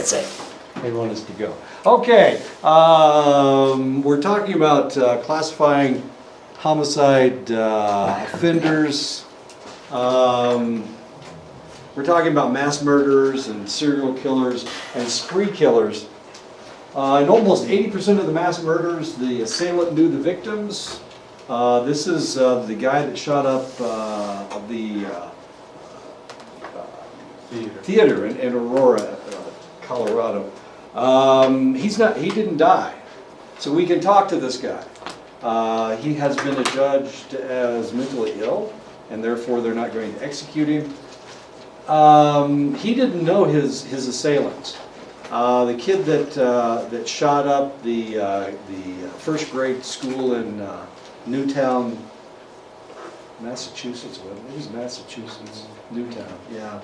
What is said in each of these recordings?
That's it. They want us to go. Okay, we're talking about classifying homicide offenders. We're talking about mass murderers and serial killers and spree killers. In almost 80% of the mass murders, the assailant knew the victims. This is the guy that shot up the theater in Aurora, Colorado. He didn't die, so we can talk to this guy. He has been adjudged as mentally ill, and therefore they're not going to execute him. He didn't know his assailants. The kid that shot up the first grade school in Newtown, Massachusetts. It was Massachusetts, Newtown. Yeah.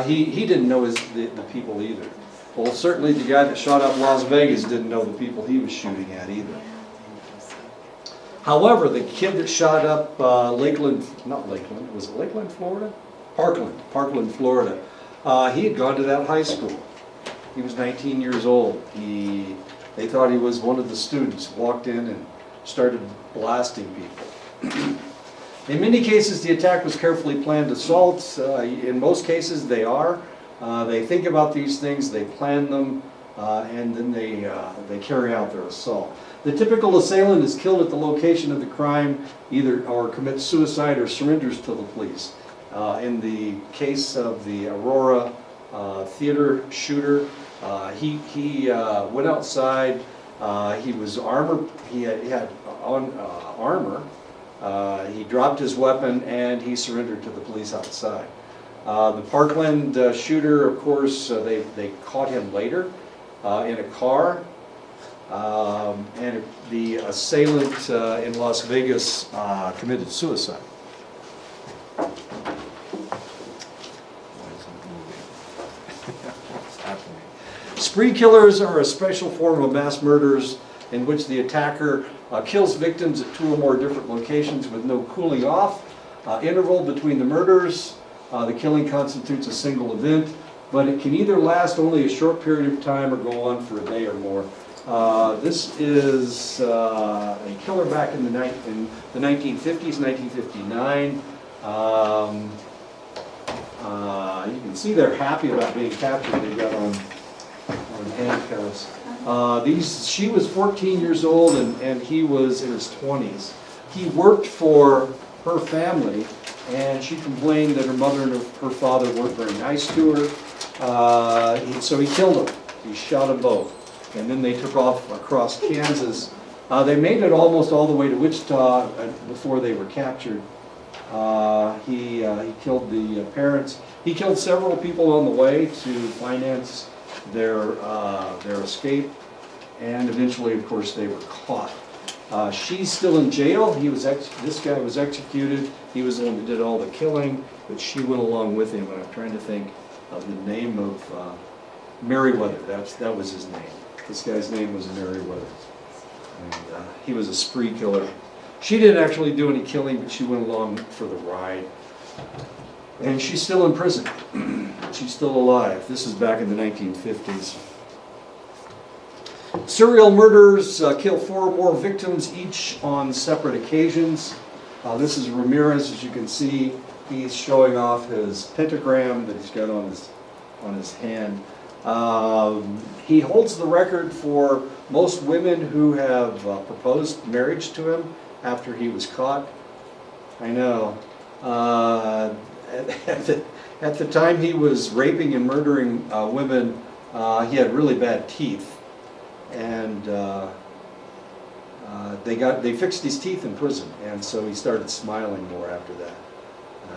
He didn't know the people either. Well, certainly the guy that shot up Las Vegas didn't know the people he was shooting at either. However, the kid that shot up Lakeland, was it Lakeland, Florida? Parkland, Florida. He had gone to that high school. He was 19 years old. They thought he was one of the students, walked in and started blasting people. In many cases, the attack was carefully planned assaults. In most cases, they are. They think about these things, they plan them, and then they carry out their assault. The typical assailant is killed at the location of the crime, or commits suicide or surrenders to the police. In the case of the Aurora theater shooter, he went outside. He was armored. He had on armor. He dropped his weapon and he surrendered to the police outside. The Parkland shooter, of course, they caught him later in a car. And the assailant in Las Vegas committed suicide. Spree killers are a special form of mass murders in which the attacker kills victims at 2 or more different locations with no cooling off interval between the murders. The killing constitutes a single event, but it can either last only a short period of time or go on for a day or more. This is a killer back in the 1950s, 1959. You can see they're happy about being captured. They got on handcuffs. She was 14 years old and he was in his 20s. He worked for her family, and she complained that her mother and her father weren't very nice to her. So he killed them. He shot them both. And then they took off across Kansas. They made it almost all the way to Wichita before they were captured. He killed the parents. He killed several people on the way to finance their escape, and eventually, of course, they were caught. She's still in jail. This guy was executed. He was the one that did all the killing, but she went along with him. And I'm trying to think of the name of Merriweather. That was his name. This guy's name was Merriweather, and he was a spree killer. She didn't actually do any killing, but she went along for the ride. And she's still in prison. She's still alive. This is back in the 1950s. Serial murderers kill 4 or more victims each on separate occasions. This is Ramirez. As you can see, he's showing off his pentagram that he's got on his hand. He holds the record for most women who have proposed marriage to him after he was caught. I know. At the time he was raping and murdering women, he had really bad teeth, and they fixed his teeth in prison, and so he started smiling more after that.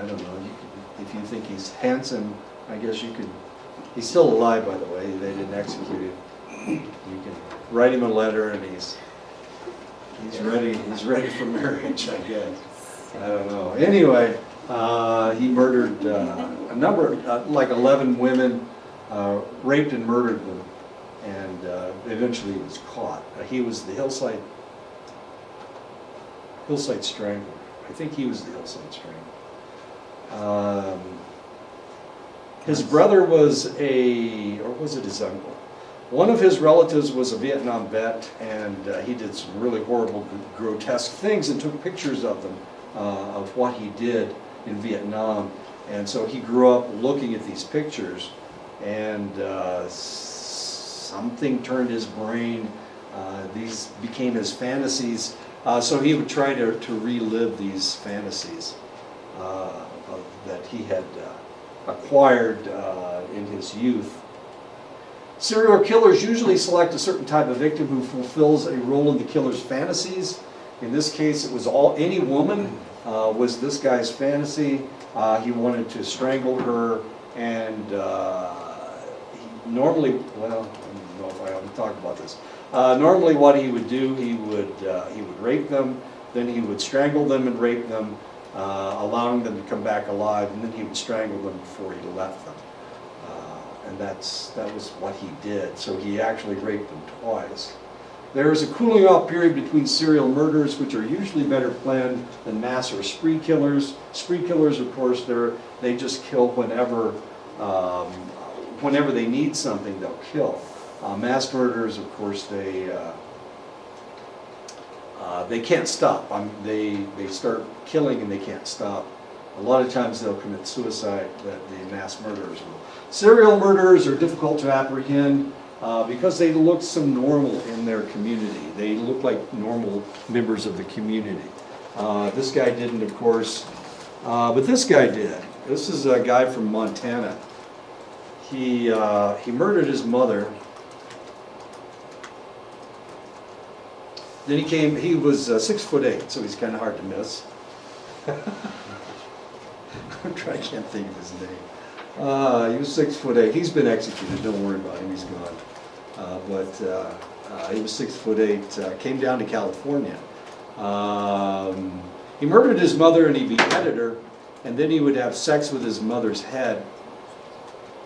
I don't know. If you think he's handsome, I guess you could. He's still alive, by the way. They didn't execute him. You can write him a letter, and he's ready. He's ready for marriage, I guess. I don't know. Anyway. He murdered a number, like 11 women, raped and murdered them, and eventually he was caught. He was the Hillside Strangler. I think he was the Hillside Strangler. His brother was or was it his uncle? One of his relatives was a Vietnam vet, and he did some really horrible, grotesque things and took pictures of them, of what he did in Vietnam. And so he grew up looking at these pictures, and something turned his brain. These became his fantasies. So he would try to relive these fantasies that he had acquired in his youth. Serial killers usually select a certain type of victim who fulfills a role in the killer's fantasies. In this case, it was any woman was this guy's fantasy. He wanted to strangle her, and normally, well, I don't know if I ought to talk about this. Normally what he would do, he would rape them, then he would strangle them and rape them, allowing them to come back alive, and then he would strangle them before he left them. And that was what he did. So he actually raped them twice. There is a cooling off period between serial murders, which are usually better planned than mass or spree killers. Spree killers, of course, they just kill whenever they need something, they'll kill. Mass murderers, of course, they can't stop. They start killing and they can't stop. A lot of times they'll commit suicide, the mass murderers will. Serial murderers are difficult to apprehend because they look so normal in their community. They look like normal members of the community. This guy didn't, of course, but this guy did. This is a guy from Montana. He murdered his mother. Then he was 6'8", so he's kind of hard to miss. I can't think of his name. He was 6'8". He's been executed, don't worry about him, he's gone. He was 6'8", came down to California. He murdered his mother and he beheaded her, and then he would have sex with his mother's head.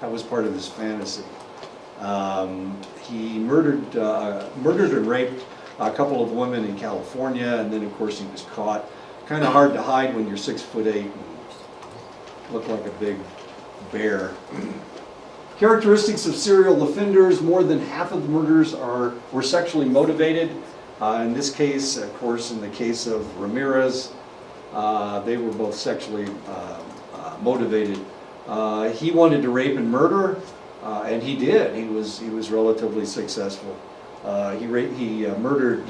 That was part of his fantasy. He murdered and raped a couple of women in California, and then of course he was caught. Kind of hard to hide when you're 6'8" and look like a big bear. Characteristics of serial offenders: more than half of the murders were sexually motivated. In this case, of course, in the case of Ramirez, they were both sexually motivated. He wanted to rape and murder, and he did. He was relatively successful. He murdered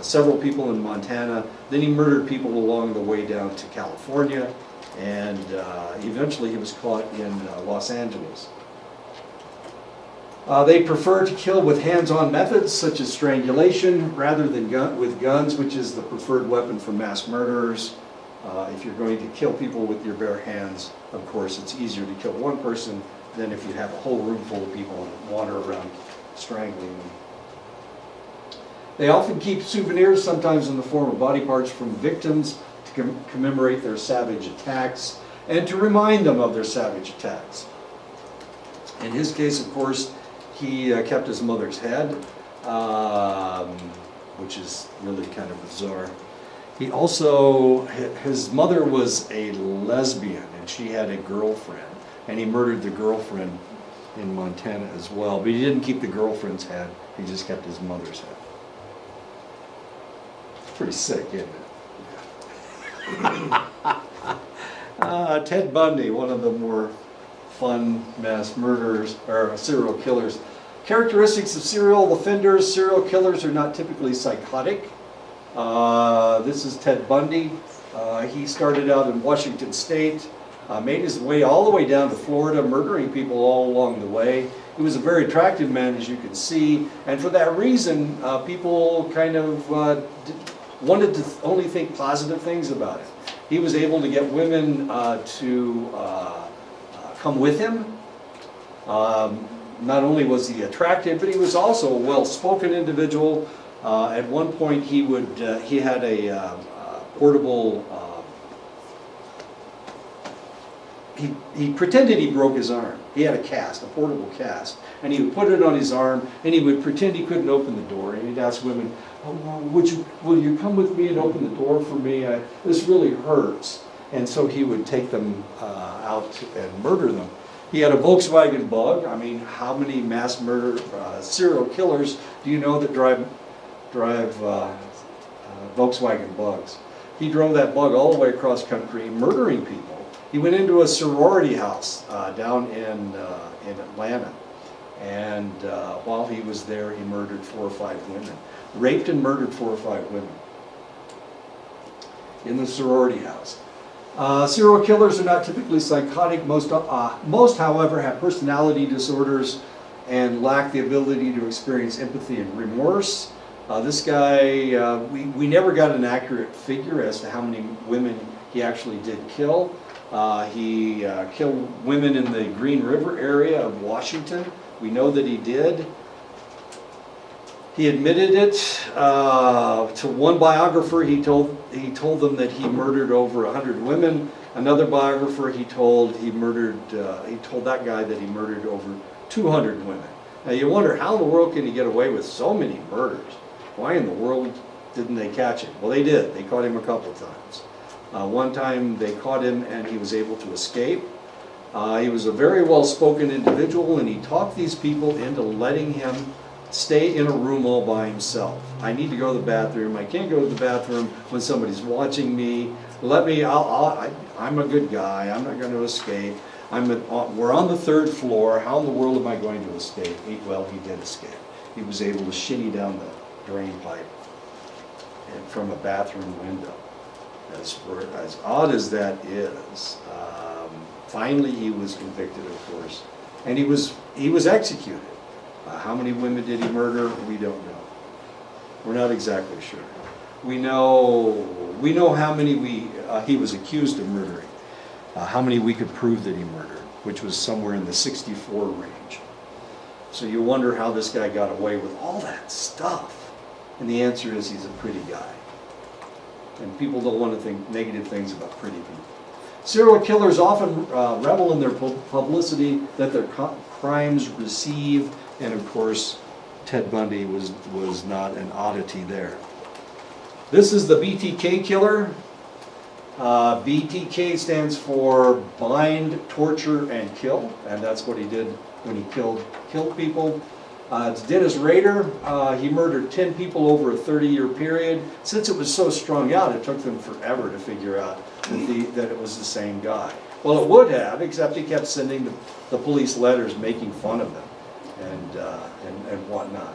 several people in Montana. Then he murdered people along the way down to California, and eventually he was caught in Los Angeles. They prefer to kill with hands-on methods such as strangulation rather than with guns, which is the preferred weapon for mass murderers. If you're going to kill people with your bare hands, of course, it's easier to kill one person than if you have a whole room full of people and wander around strangling them. They often keep souvenirs, sometimes in the form of body parts from victims, to commemorate their savage attacks and to remind them of their savage attacks. In his case, of course, he kept his mother's head, which is really kind of bizarre. He also, his mother was a lesbian and she had a girlfriend, and he murdered the girlfriend in Montana as well, but he didn't keep the girlfriend's head, he just kept his mother's head. It's pretty sick, isn't it? Ted Bundy, one of the more fun mass murderers, or serial killers. Characteristics of serial offenders: serial killers are not typically psychotic. This is Ted Bundy. He started out in Washington State, made his way all the way down to Florida, murdering people all along the way. He was a very attractive man, as you can see, and for that reason, people kind of wanted to only think positive things about it. He was able to get women to come with him. Not only was he attractive, but he was also a well-spoken individual. At one point, he had a portable. He pretended he broke his arm. He had a cast, a portable cast, and he would put it on his arm, and he would pretend he couldn't open the door, and he'd ask women, "Oh, will you come with me and open the door for me? This really hurts." And so he would take them out and murder them. He had a Volkswagen Bug. I mean, how many mass murder serial killers do you know that drive Volkswagen Bugs? He drove that Bug all the way across country, murdering people. He went into a sorority house down in Atlanta, and while he was there, he murdered 4 or 5 women, raped and murdered 4 or 5 women in the sorority house. Serial killers are not typically psychotic. Most, however, have personality disorders and lack the ability to experience empathy and remorse. This guy, we never got an accurate figure as to how many women he actually did kill. He killed women in the Green River area of Washington. We know that he did. He admitted it to one biographer. He told them that he murdered over 100 women. Another biographer, he told that guy that he murdered over 200 women. Now you wonder, how in the world can he get away with so many murders? Why in the world didn't they catch him? Well, they did. They caught him a couple times. One time they caught him and he was able to escape. He was a very well-spoken individual, and he talked these people into letting him stay in a room all by himself. I need to go to the bathroom. I can't go to the bathroom when somebody's watching me. Let me, I'm a good guy. I'm not going to escape. We're on the 3rd floor. How in the world am I going to escape? Well, he did escape. He was able to shinny down the drain pipe and from a bathroom window. As odd as that is, finally he was convicted, of course, and he was executed. How many women did he murder? We don't know. We're not exactly sure. We know how many he was accused of murdering. How many we could prove that he murdered, which was somewhere in the 64 range. So you wonder how this guy got away with all that stuff. And the answer is he's a pretty guy. And people don't want to think negative things about pretty people. Serial killers often revel in their publicity that their crimes receive. And of course, Ted Bundy was not an oddity there. This is the BTK Killer. BTK stands for bind, torture, and kill. And that's what he did when he killed people. It's Dennis Rader. He murdered 10 people over a 30-year period. Since it was so strung out, it took them forever to figure out that it was the same guy. Well, it would have, except he kept sending the police letters making fun of them and whatnot.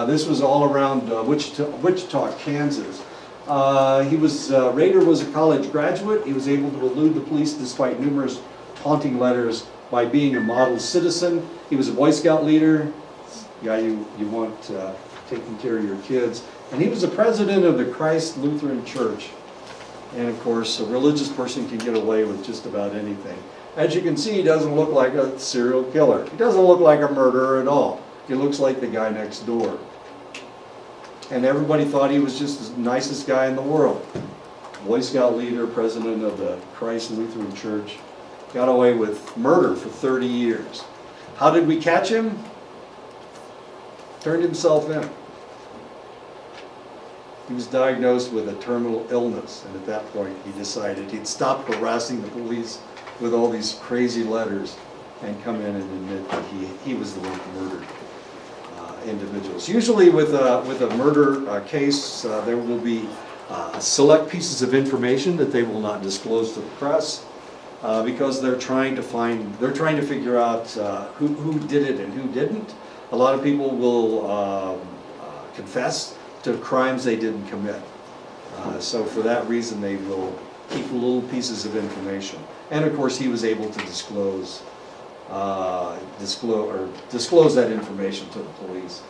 This was all around Wichita, Kansas. Rader was a college graduate. He was able to elude the police despite numerous taunting letters by being a model citizen. He was a Boy Scout leader, guy you want taking care of your kids. And he was the president of the Christ Lutheran Church. And of course, a religious person can get away with just about anything. As you can see, he doesn't look like a serial killer. He doesn't look like a murderer at all. He looks like the guy next door. And everybody thought he was just the nicest guy in the world. Boy Scout leader, president of the Christ Lutheran Church. Got away with murder for 30 years. How did we catch him? Turned himself in. He was diagnosed with a terminal illness, and at that point he decided he'd stop harassing the police with all these crazy letters and come in and admit that he was the one who murdered individuals. Usually with a murder case, there will be select pieces of information that they will not disclose to the press because they're trying to figure out who did it and who didn't. A lot of people will confess to crimes they didn't commit. So for that reason, they will keep little pieces of information. And of course, he was able to disclose that information to the police.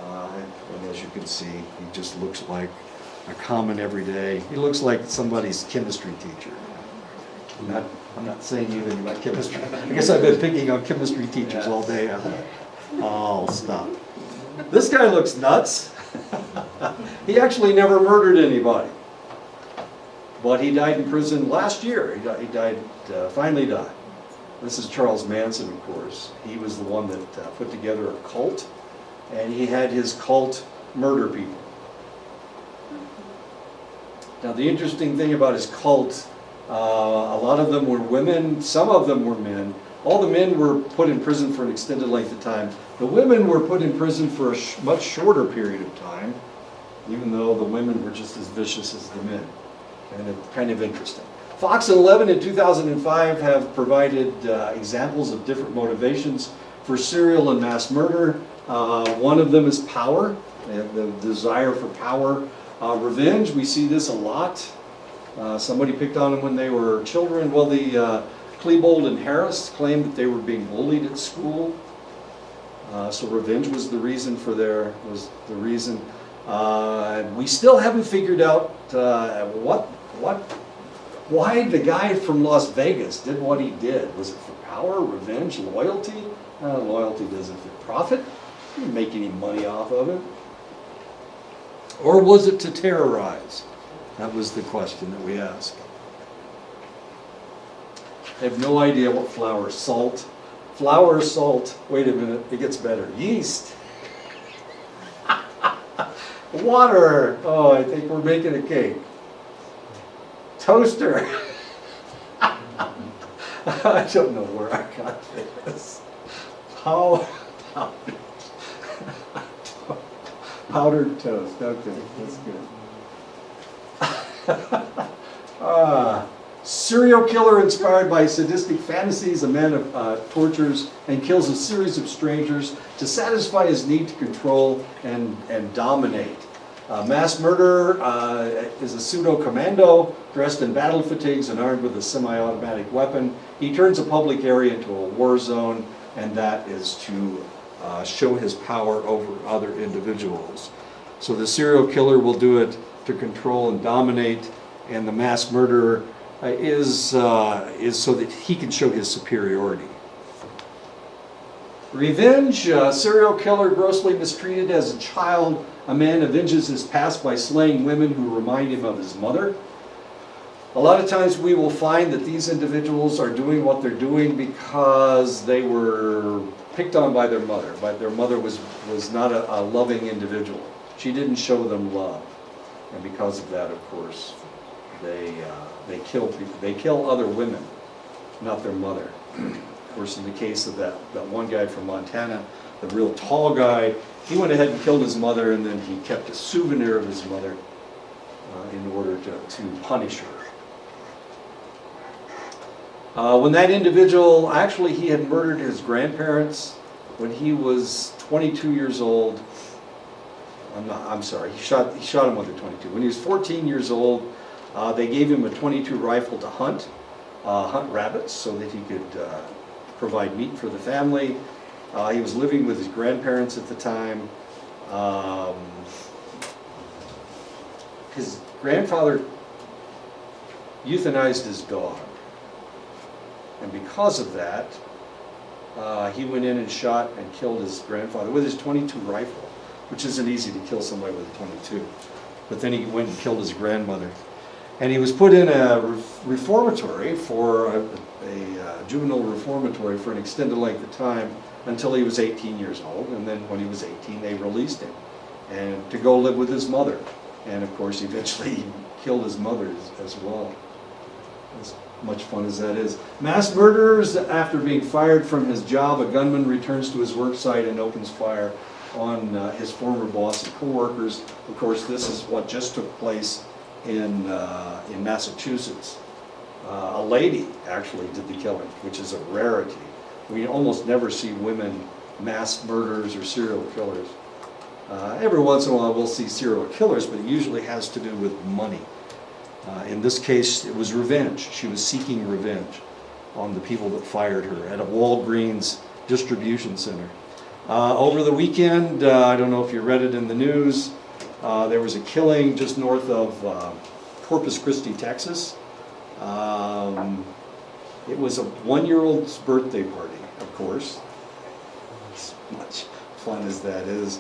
And as you can see, he just looks like a common everyday. He looks like somebody's chemistry teacher. I'm not saying anything about chemistry. I guess I've been picking on chemistry teachers all day. Oh, stop. This guy looks nuts. He actually never murdered anybody. But he died in prison last year. He finally died. This is Charles Manson, of course. He was the one that put together a cult, and he had his cult murder people. Now, the interesting thing about his cult, a lot of them were women, some of them were men. All the men were put in prison for an extended length of time. The women were put in prison for a much shorter period of time, even though the women were just as vicious as the men. And it's kind of interesting. Fox and 11 in 2005 have provided examples of different motivations for serial and mass murder. One of them is power, the desire for power. Revenge, we see this a lot. Somebody picked on them when they were children. Well, the Klebold and Harris claimed that they were being bullied at school. So revenge was the reason for we still haven't figured out why the guy from Las Vegas did what he did. Was it for power, revenge, loyalty? Loyalty doesn't fit. Profit? He didn't make any money off of it. Or was it to terrorize? That was the question that we asked. I have no idea what flour. Salt. Flour, salt. Wait a minute, it gets better. Yeast. Water. Oh, I think we're making a cake. Toaster. I don't know where I got this. Powdered toast. Okay, that's good. Serial killer inspired by sadistic fantasies. A man tortures and kills a series of strangers to satisfy his need to control and dominate. Mass murderer is a pseudo-commando dressed in battle fatigues and armed with a semi-automatic weapon. He turns a public area into a war zone, and that is to show his power over other individuals. So the serial killer will do it to control and dominate, and the mass murderer is so that he can show his superiority. Revenge, serial killer grossly mistreated as a child. A man avenges his past by slaying women who remind him of his mother. A lot of times we will find that these individuals are doing what they're doing because they were picked on by their mother. But their mother was not a loving individual. She didn't show them love. And because of that, of course, they kill people. They kill other women, not their mother. Of course, in the case of that one guy from Montana, the real tall guy, he went ahead and killed his mother, and then he kept a souvenir of his mother in order to punish her. When that individual, actually he had murdered his grandparents when he was 22 years old. I'm sorry, he shot him when they were 22. When he was 14 years old, they gave him a .22 rifle to hunt rabbits so that he could provide meat for the family. He was living with his grandparents at the time. His grandfather euthanized his dog. And because of that, he went in and shot and killed his grandfather with his .22 rifle, which isn't easy to kill somebody with a .22. But then he went and killed his grandmother. And he was put in a reformatory for a juvenile reformatory for an extended length of time until he was 18 years old. And then when he was 18, they released him and to go live with his mother. And of course, eventually he killed his mother as well. As much fun as that is. Mass murderers, after being fired from his job, a gunman returns to his work site and opens fire on his former boss and co-workers. Of course, this is what just took place in Massachusetts. A lady actually did the killing, which is a rarity. We almost never see women mass murderers or serial killers. Every once in a while we'll see serial killers, but it usually has to do with money. In this case, it was revenge. She was seeking revenge on the people that fired her at a Walgreens distribution center. Over the weekend, I don't know if you read it in the news, there was a killing just north of Corpus Christi, Texas. It was a one-year-old's birthday party, of course. As much fun as that is.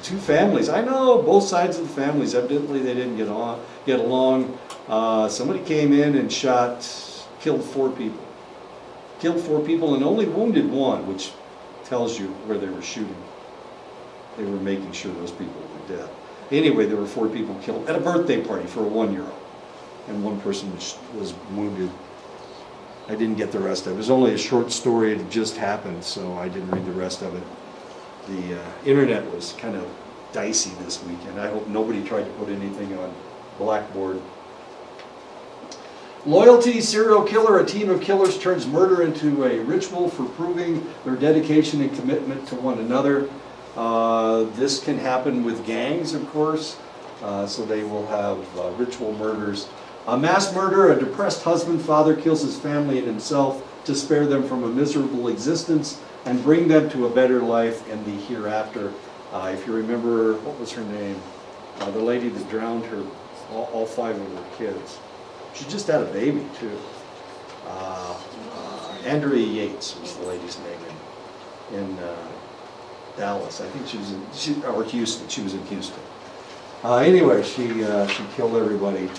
Two families. I know both sides of the families. Evidently, they didn't get along. Somebody came in and killed 4 people. Killed 4 people and only wounded 1, which tells you where they were shooting. They were making sure those people were dead. Anyway, there were 4 people killed at a birthday party for a 1-year-old, and 1 person was wounded. I didn't get the rest of it. It was only a short story. It just happened, so I didn't read the rest of it. The internet was kind of dicey this weekend. I hope nobody tried to put anything on Blackboard. Loyalty, serial killer. A team of killers turns murder into a ritual for proving their dedication and commitment to one another. This can happen with gangs, of course, so they will have ritual murders. A mass murder. A depressed husband, father kills his family and himself to spare them from a miserable existence and bring them to a better life in the hereafter. If you remember, what was her name? The lady that drowned all 5 of her kids. She just had a baby, too. Andrea Yates was the lady's name in Dallas. I think she was or Houston. She was in Houston. Anyway, she killed everybody.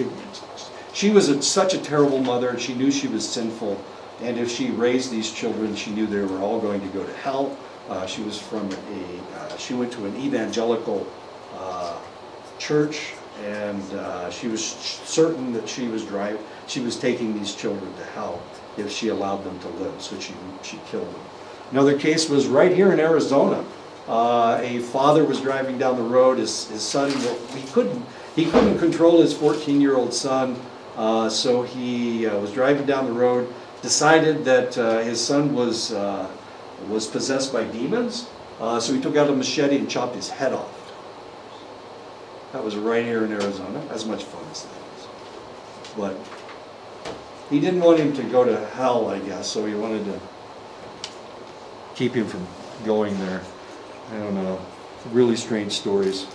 She was such a terrible mother. She knew she was sinful. And if she raised these children, she knew they were all going to go to hell. She was she went to an evangelical church, and she was certain that she was taking these children to hell if she allowed them to live. So she killed them. Another case was right here in Arizona. A father was driving down the road. His son, he couldn't control his 14-year-old son, so he was driving down the road. Decided that his son was possessed by demons, so he took out a machete and chopped his head off. That was right here in Arizona. As much fun as that is. But he didn't want him to go to hell, I guess, so he wanted to keep him from going there. I don't know. Really strange stories.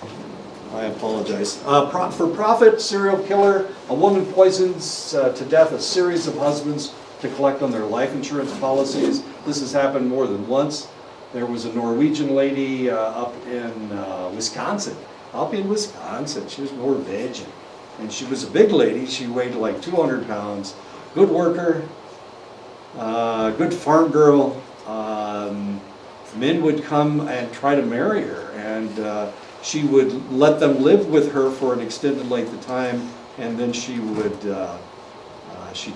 I apologize. For profit, serial killer. A woman poisons to death a series of husbands to collect on their life insurance policies. This has happened more than once. There was a Norwegian lady up in Wisconsin. She was Norwegian. And she was a big lady. She weighed like 200 pounds. Good worker. Good farm girl. Men would come and try to marry her. And she would let them live with her for an extended length of time. And then she'd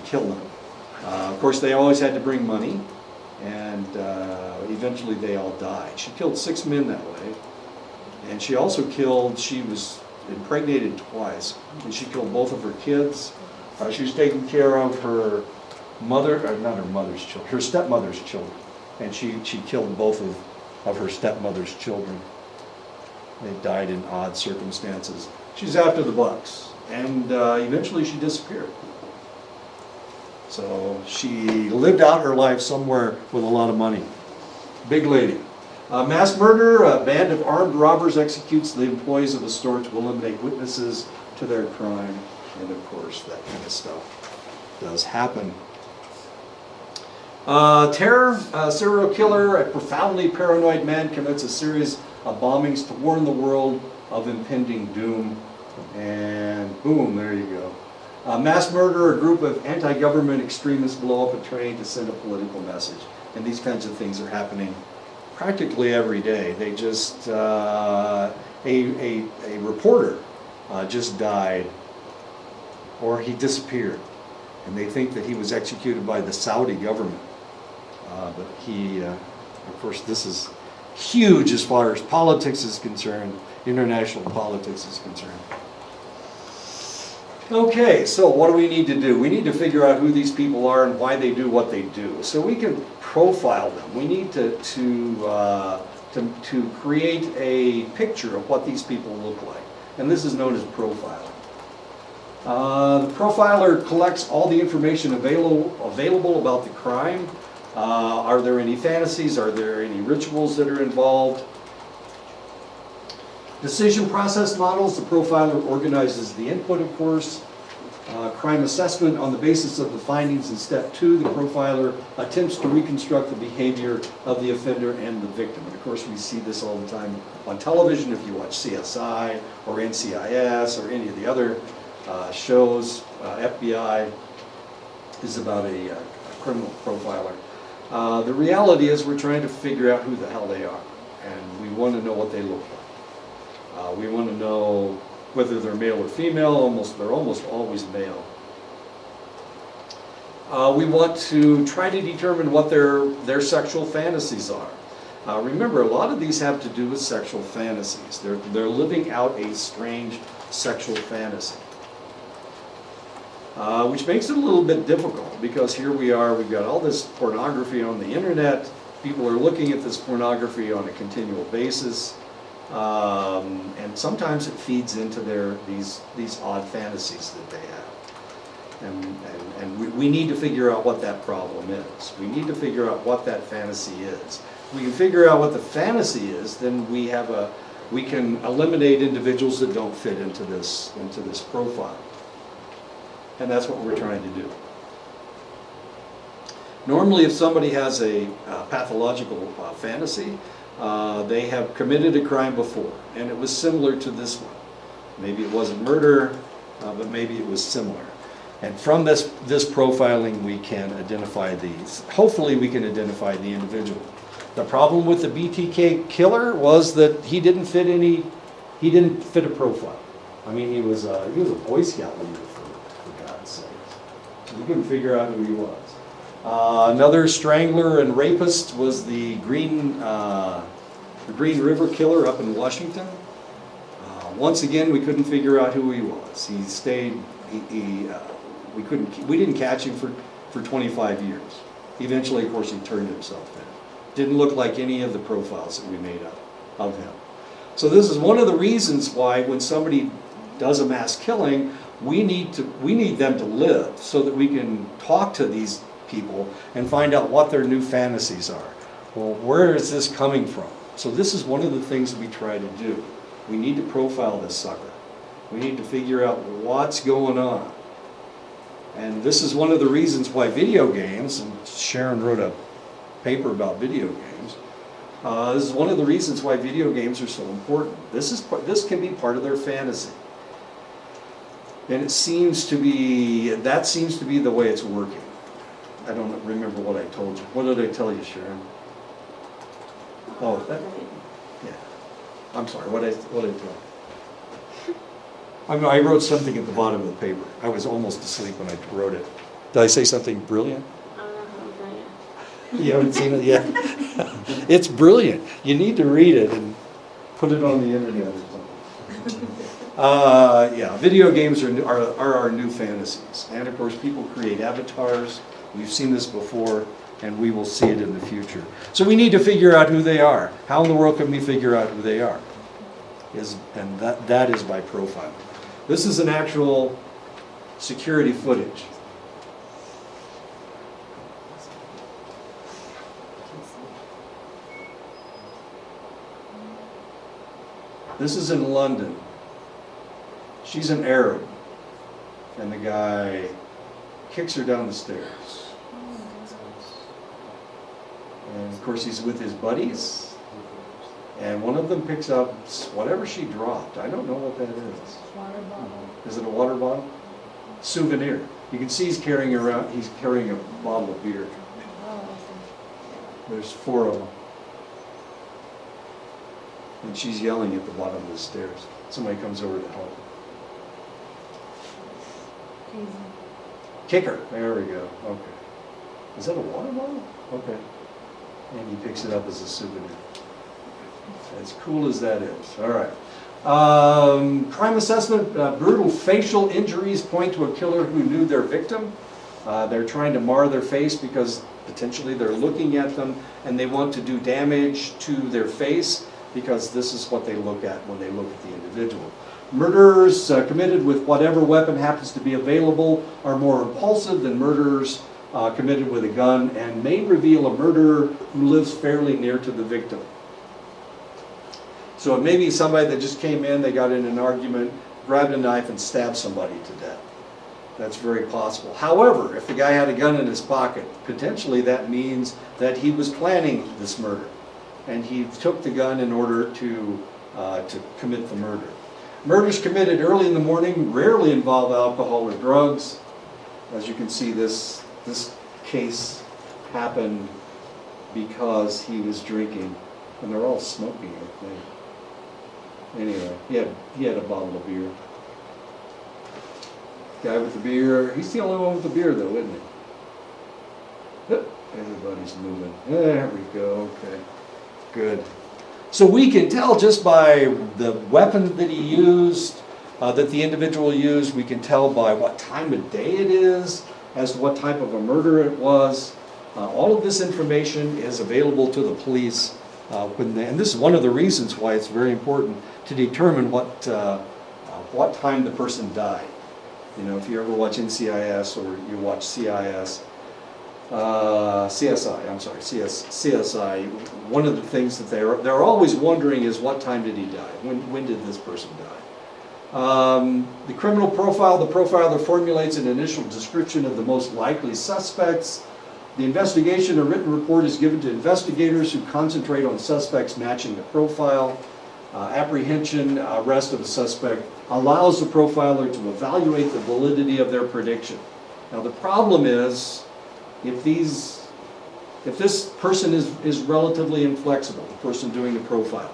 kill them. Of course, they always had to bring money, and eventually they all died. She killed 6 men that way, and she also she was impregnated twice, and she killed both of her kids. She was taking care of her her stepmother's children, and she killed both of her stepmother's children. They died in odd circumstances. She's after the bucks, and eventually she disappeared. So she lived out her life somewhere with a lot of money. Big lady. Mass murder. A band of armed robbers executes the employees of a store to eliminate witnesses to their crime. And of course, that kind of stuff does happen. Terror. Serial killer. A profoundly paranoid man commits a series of bombings to warn the world of impending doom. And boom, there you go. Mass murder, a group of anti-government extremists blow up a train to send a political message. And these kinds of things are happening practically every day. They just, a reporter just died, or he disappeared. And they think that he was executed by the Saudi government. But of course, this is huge as far as politics is concerned, international politics is concerned. Okay, so what do we need to do? We need to figure out who these people are and why they do what they do. So we can profile them. We need to create a picture of what these people look like. And this is known as profiling. The profiler collects all the information available about the crime. Are there any fantasies? Are there any rituals that are involved? Decision process models. The profiler organizes the input, of course. Crime assessment. On the basis of the findings in step 2, the profiler attempts to reconstruct the behavior of the offender and the victim. And of course, we see this all the time on television. If you watch CSI or NCIS or any of the other shows, FBI is about a criminal profiler. The reality is we're trying to figure out who the hell they are, and we want to know what they look like. We want to know whether they're male or female. They're almost always male. We want to try to determine what their sexual fantasies are. Remember, a lot of these have to do with sexual fantasies. They're living out a strange sexual fantasy. Which makes it a little bit difficult, because here we are, we've got all this pornography on the internet. People are looking at this pornography on a continual basis. And sometimes it feeds into these odd fantasies that they have. And we need to figure out what that problem is. We need to figure out what that fantasy is. If we can figure out what the fantasy is, then we can eliminate individuals that don't fit into this profile. And that's what we're trying to do. Normally, if somebody has a pathological fantasy, they have committed a crime before, and it was similar to this one. Maybe it wasn't murder, but maybe it was similar. And from this profiling, we can identify these. Hopefully, we can identify the individual. The problem with the BTK killer was that he didn't fit a profile. I mean, he was a Boy Scout leader, for God's sakes. We couldn't figure out who he was. Another strangler and rapist was the Green River Killer up in Washington. Once again, we couldn't figure out who he was. He stayed. We didn't catch him for 25 years. Eventually, of course, he turned himself in. Didn't look like any of the profiles that we made up of him. So this is one of the reasons why when somebody does a mass killing, we need them to live so that we can talk to these people and find out what their new fantasies are. Well, where is this coming from? So this is one of the things that we try to do. We need to profile this sucker. We need to figure out what's going on. And this is one of the reasons why video games, and Sharon wrote a paper about video games, this is one of the reasons why video games are so important. This can be part of their fantasy. And that seems to be the way it's working. I don't remember what I told you. What did I tell you, Sharon? Oh, yeah. I'm sorry, what did I tell you? I wrote something at the bottom of the paper. I was almost asleep when I wrote it. Did I say something brilliant? You haven't seen it yet? It's brilliant. You need to read it and put it on the internet or something. Yeah, video games are our new fantasies. And of course, people create avatars. We've seen this before, and we will see it in the future. So we need to figure out who they are. How in the world can we figure out who they are? And that is by profiling. This is an actual security footage. This is in London. She's an Arab, and the guy kicks her down the stairs. And of course he's with his buddies, and one of them picks up whatever she dropped. I don't know what that is. Water bottle. Is it a water bottle? Souvenir. You can see he's carrying a bottle of beer. There's 4 of them. And she's yelling at the bottom of the stairs. Somebody comes over to help. Kick her. There we go. Okay. Is that a water bottle? Okay. And he picks it up as a souvenir. As cool as that is. All right. Crime assessment, brutal facial injuries point to a killer who knew their victim. They're trying to mar their face because potentially they're looking at them and they want to do damage to their face because this is what they look at when they look at the individual. Murderers committed with whatever weapon happens to be available are more impulsive than murderers committed with a gun and may reveal a murderer who lives fairly near to the victim. So it may be somebody that just came in, they got in an argument, grabbed a knife and stabbed somebody to death. That's very possible. However, if the guy had a gun in his pocket, potentially that means that he was planning this murder. And he took the gun in order to commit the murder. Murders committed early in the morning rarely involve alcohol or drugs. As you can see, this case happened because he was drinking, and they're all smoking, I think. Anyway, he had a bottle of beer. Guy with the beer, he's the only one with the beer though, isn't he? He's moving. There we go, okay, good. So we can tell just by the weapon that he used, that the individual used, we can tell by what time of day it is, as to what type of a murder it was. All of this information is available to the police, and this is one of the reasons why it's very important to determine what time the person died. You know, if you ever watch NCIS or you watch CSI, CSI, one of the things that they're always wondering is what time did he die? When did this person die? The criminal profile, the profiler formulates an initial description of the most likely suspects. The investigation or written report is given to investigators who concentrate on suspects matching the profile. Apprehension, arrest of a suspect allows the profiler to evaluate the validity of their prediction. Now the problem is, if this person is relatively inflexible, the person doing the profiling,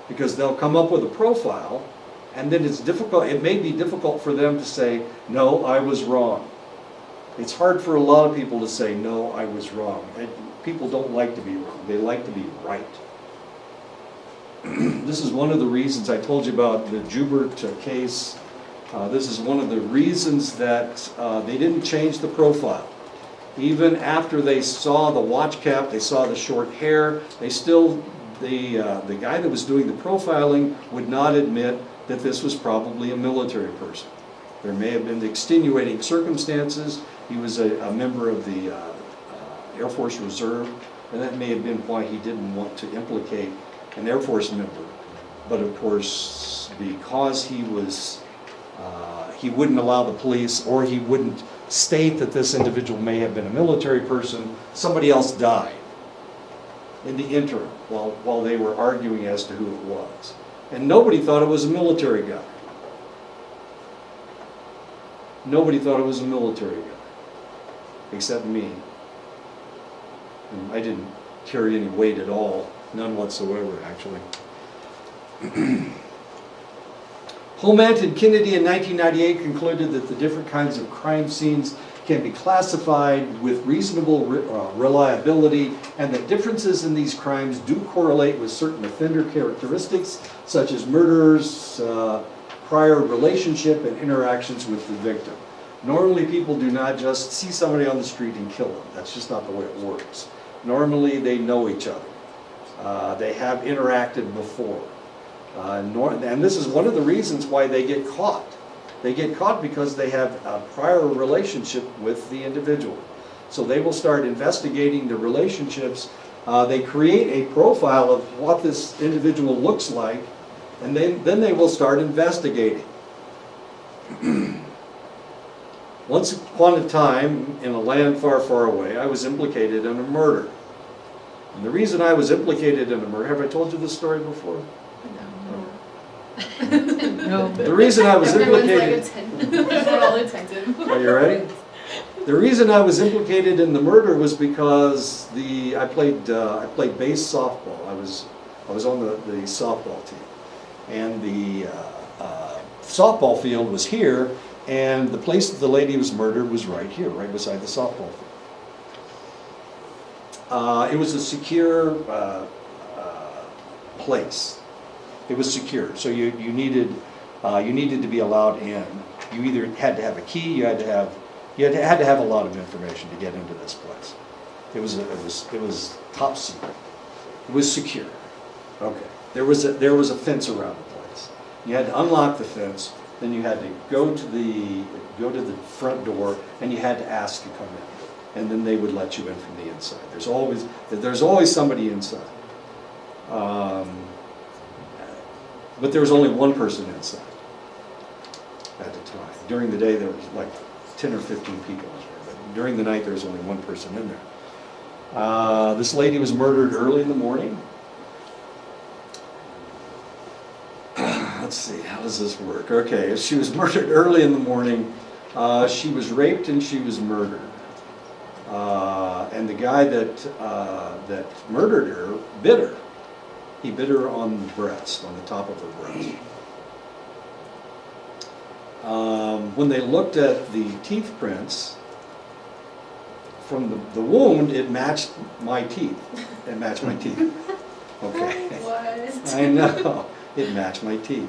because they'll come up with a profile, and then it may be difficult for them to say, no, I was wrong. It's hard for a lot of people to say, no, I was wrong. People don't like to be wrong, they like to be right. This is one of the reasons I told you about the Joubert case. This is one of the reasons that they didn't change the profile. Even after they saw the watch cap, they saw the short hair, the guy that was doing the profiling would not admit that this was probably a military person. There may have been extenuating circumstances. He was a member of the Air Force Reserve, and that may have been why he didn't want to implicate an Air Force member. But of course, because he wouldn't allow the police, or he wouldn't state that this individual may have been a military person, somebody else died in the interim while they were arguing as to who it was. And nobody thought it was a military guy. Nobody thought it was a military guy, except me. And I didn't carry any weight at all, none whatsoever, actually. Holmant and Kennedy in 1998 concluded that the different kinds of crime scenes can be classified with reasonable reliability, and that differences in these crimes do correlate with certain offender characteristics, such as murderers, prior relationship, and interactions with the victim. Normally people do not just see somebody on the street and kill them. That's just not the way it works. Normally they know each other. They have interacted before. And this is one of the reasons why they get caught. They get caught because they have a prior relationship with the individual. So they will start investigating the relationships. They create a profile of what this individual looks like, and then they will start investigating. Once upon a time, in a land far, far away, I was implicated in a murder. And the reason I was implicated in a murder, have I told you this story before? No. The reason I was implicated... We're all attentive. Are you ready? The reason I was implicated in the murder was because I played base softball. I was on the softball team, and the softball field was here, and the place that the lady was murdered was right here, right beside the softball field. It was a secure place. It was secure, so you needed to be allowed in. You either had to have a key, you had to have a lot of information to get into this place. It was top secret. It was secure. Okay. There was a fence around the place. You had to unlock the fence. Then you had to go to the front door, and you had to ask to come in, and then they would let you in from the inside. There's always somebody inside. But there was only one person inside at the time. During the day, there was like 10 or 15 people in there, but during the night, there was only one person in there. This lady was murdered early in the morning. Let's see, how does this work? Okay, she was murdered early in the morning. She was raped and she was murdered. And the guy that murdered her bit her. He bit her on the breast, on the top of her breast. When they looked at the teeth prints from the wound, it matched my teeth. It matched my teeth. Okay. What? I know, it matched my teeth.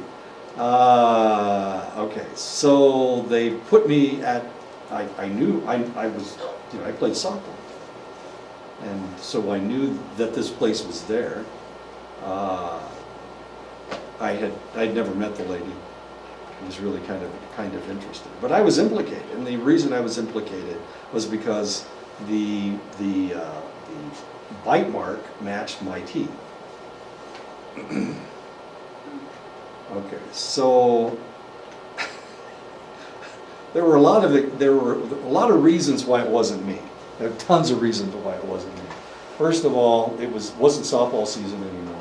Okay, so they put me at, I knew, I was, I played softball. And so I knew that this place was there. I'd never met the lady. I was really kind of interested. But I was implicated, and the reason I was implicated was because the bite mark matched my teeth. Okay, so there were a lot of reasons why it wasn't me. There are tons of reasons why it wasn't me. First of all, it wasn't softball season anymore.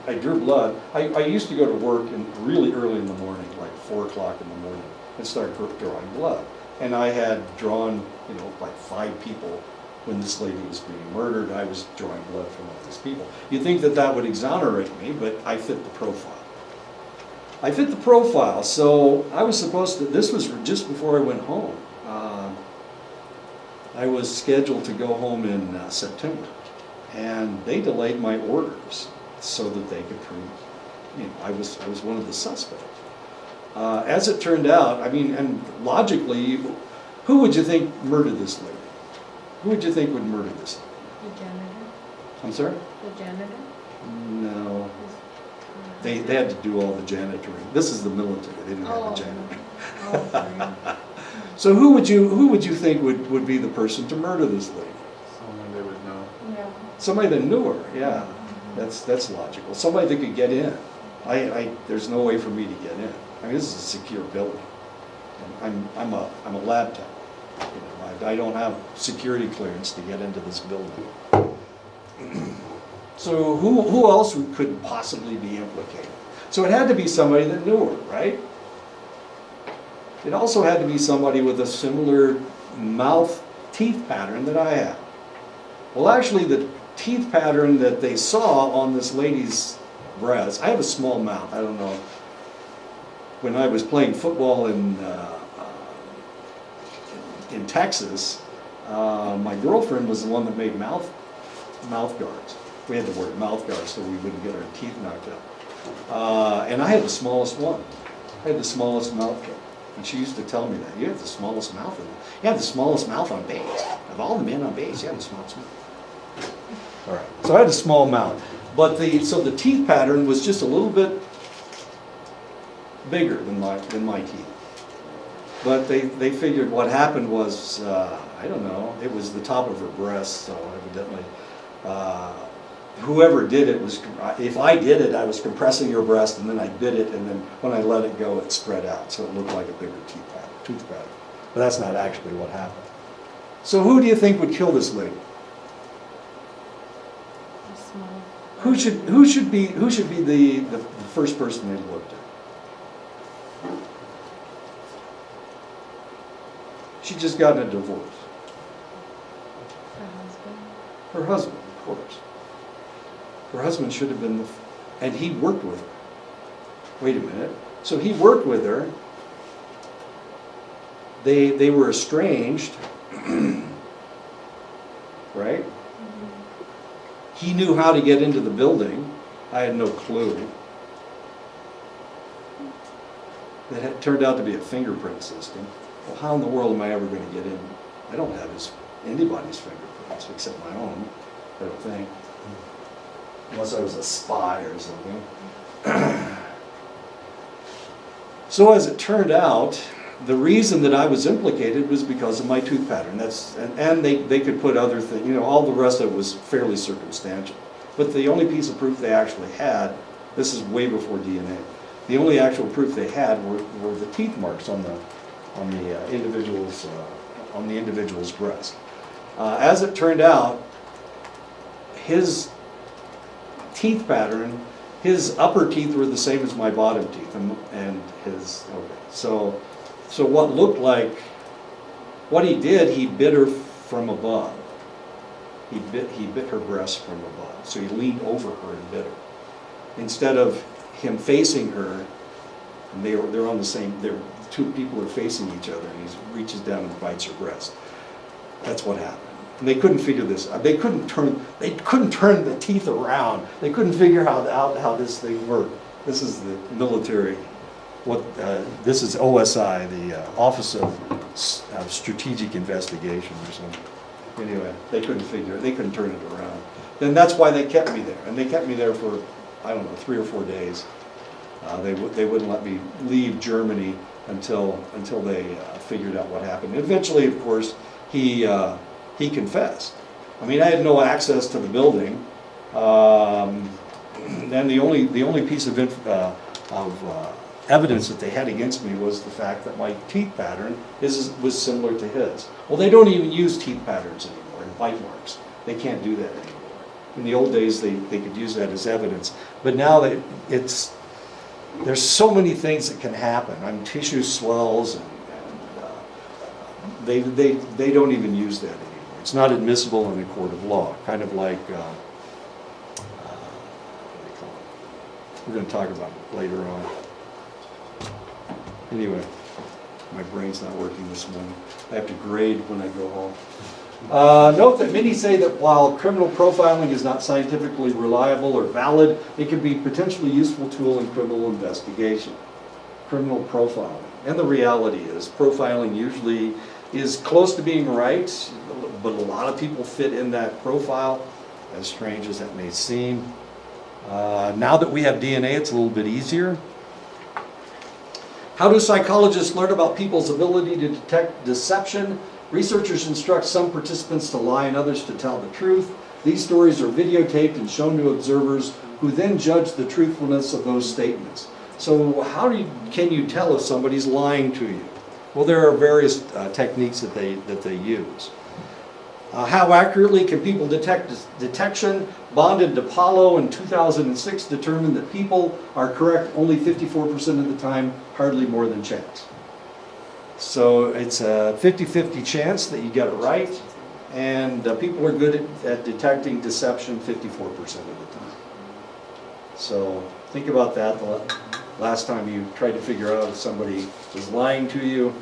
I drew blood. I used to go to work really early in the morning, like 4 o'clock in the morning, and start drawing blood. And I had drawn, like 5 people when this lady was being murdered. I was drawing blood from all these people. You'd think that would exonerate me, but I fit the profile. So I was supposed to, this was just before I went home. I was scheduled to go home in September, and they delayed my orders so that they could prove, I was one of the suspects. As it turned out, and logically, who would you think murdered this lady? Who would you think would murder this lady? The janitor? I'm sorry? The janitor? No. They had to do all the janitoring. This is the military. They didn't have a janitor. Oh, So who would you think would be the person to murder this lady? Someone they would know. yeah. Somebody that knew her. Yeah, that's logical. Somebody that could get in. There's no way for me to get in. This is a secure building. And I'm a lab tech. I don't have security clearance to get into this building. So who else could possibly be implicated? So it had to be somebody that knew her, right? It also had to be somebody with a similar teeth pattern that I have. Well, actually, the teeth pattern that they saw on this lady's breast, I have a small mouth, I don't know. When I was playing football in Texas, my girlfriend was the one that made mouth guards. We had to wear mouth guards so we wouldn't get our teeth knocked out. And I had the smallest one. I had the smallest mouth guard. And she used to tell me that. You have the smallest mouth. You have the smallest mouth on base. Of all the men on base, you have the smallest mouth. All right. So I had a small mouth. But so the teeth pattern was just a little bit bigger than my teeth. But they figured what happened was, I don't know, it was the top of her breast, so evidently, whoever did it was, if I did it, I was compressing her breast, and then I bit it, and then when I let it go, it spread out, so it looked like a bigger tooth pattern. But that's not actually what happened. So who do you think would kill this lady? Small. Who should be the first person they looked at? She just got a divorce. Her husband? Her husband, of course. Her husband should have been and he worked with her. Wait a minute. So he worked with her. They were estranged, right? Mm-hmm. He knew how to get into the building. I had no clue. That had turned out to be a fingerprint system. Well, how in the world am I ever going to get in? I don't have anybody's fingerprints except my own, I don't think. Unless I was a spy or something. So as it turned out, the reason that I was implicated was because of my tooth pattern. And they could put other things, all the rest of it was fairly circumstantial. But the only piece of proof they actually had, this is way before DNA, the only actual proof they had were the teeth marks on the individual's breast. As it turned out, his teeth pattern, his upper teeth were the same as my bottom teeth, and his, okay. So what looked like, what he did, he bit her from above. He bit her breast from above. So he leaned over her and bit her. Instead of him facing her, and they're on the same, they're two people are facing each other, and he reaches down and bites her breast. That's what happened. And they couldn't figure this out. They couldn't turn the teeth around. They couldn't figure out how this thing worked. This is the military. This is OSI, the Office of Strategic Investigation or something. Anyway, they couldn't turn it around. Then that's why they kept me there, and they kept me there for, I don't know, 3 or 4 days. They wouldn't let me leave Germany until they figured out what happened. Eventually, of course, he confessed. I mean, I had no access to the building. Then the only piece of evidence that they had against me was the fact that my teeth pattern was similar to his. Well, they don't even use teeth patterns anymore and bite marks. They can't do that anymore. In the old days, they could use that as evidence, but now there's so many things that can happen. I mean, tissue swells, and they don't even use that anymore. It's not admissible in a court of law. Kind of like what do they call it? We're going to talk about it later on. Anyway, my brain's not working this morning. I have to grade when I go home. Note that many say that while criminal profiling is not scientifically reliable or valid, it can be a potentially useful tool in criminal investigation. Criminal profiling. And the reality is, profiling usually is close to being right, but a lot of people fit in that profile, as strange as that may seem. Now that we have DNA, it's a little bit easier. How do psychologists learn about people's ability to detect deception? Researchers instruct some participants to lie and others to tell the truth. These stories are videotaped and shown to observers who then judge the truthfulness of those statements. So how can you tell if somebody's lying to you? Well, there are various techniques that they use. How accurately can people detect detection? Bond and DiPaolo in 2006 determined that people are correct only 54% of the time, hardly more than chance. So it's a 50-50 chance that you get it right, and people are good at detecting deception 54% of the time. So think about that. The last time you tried to figure out if somebody is lying to you,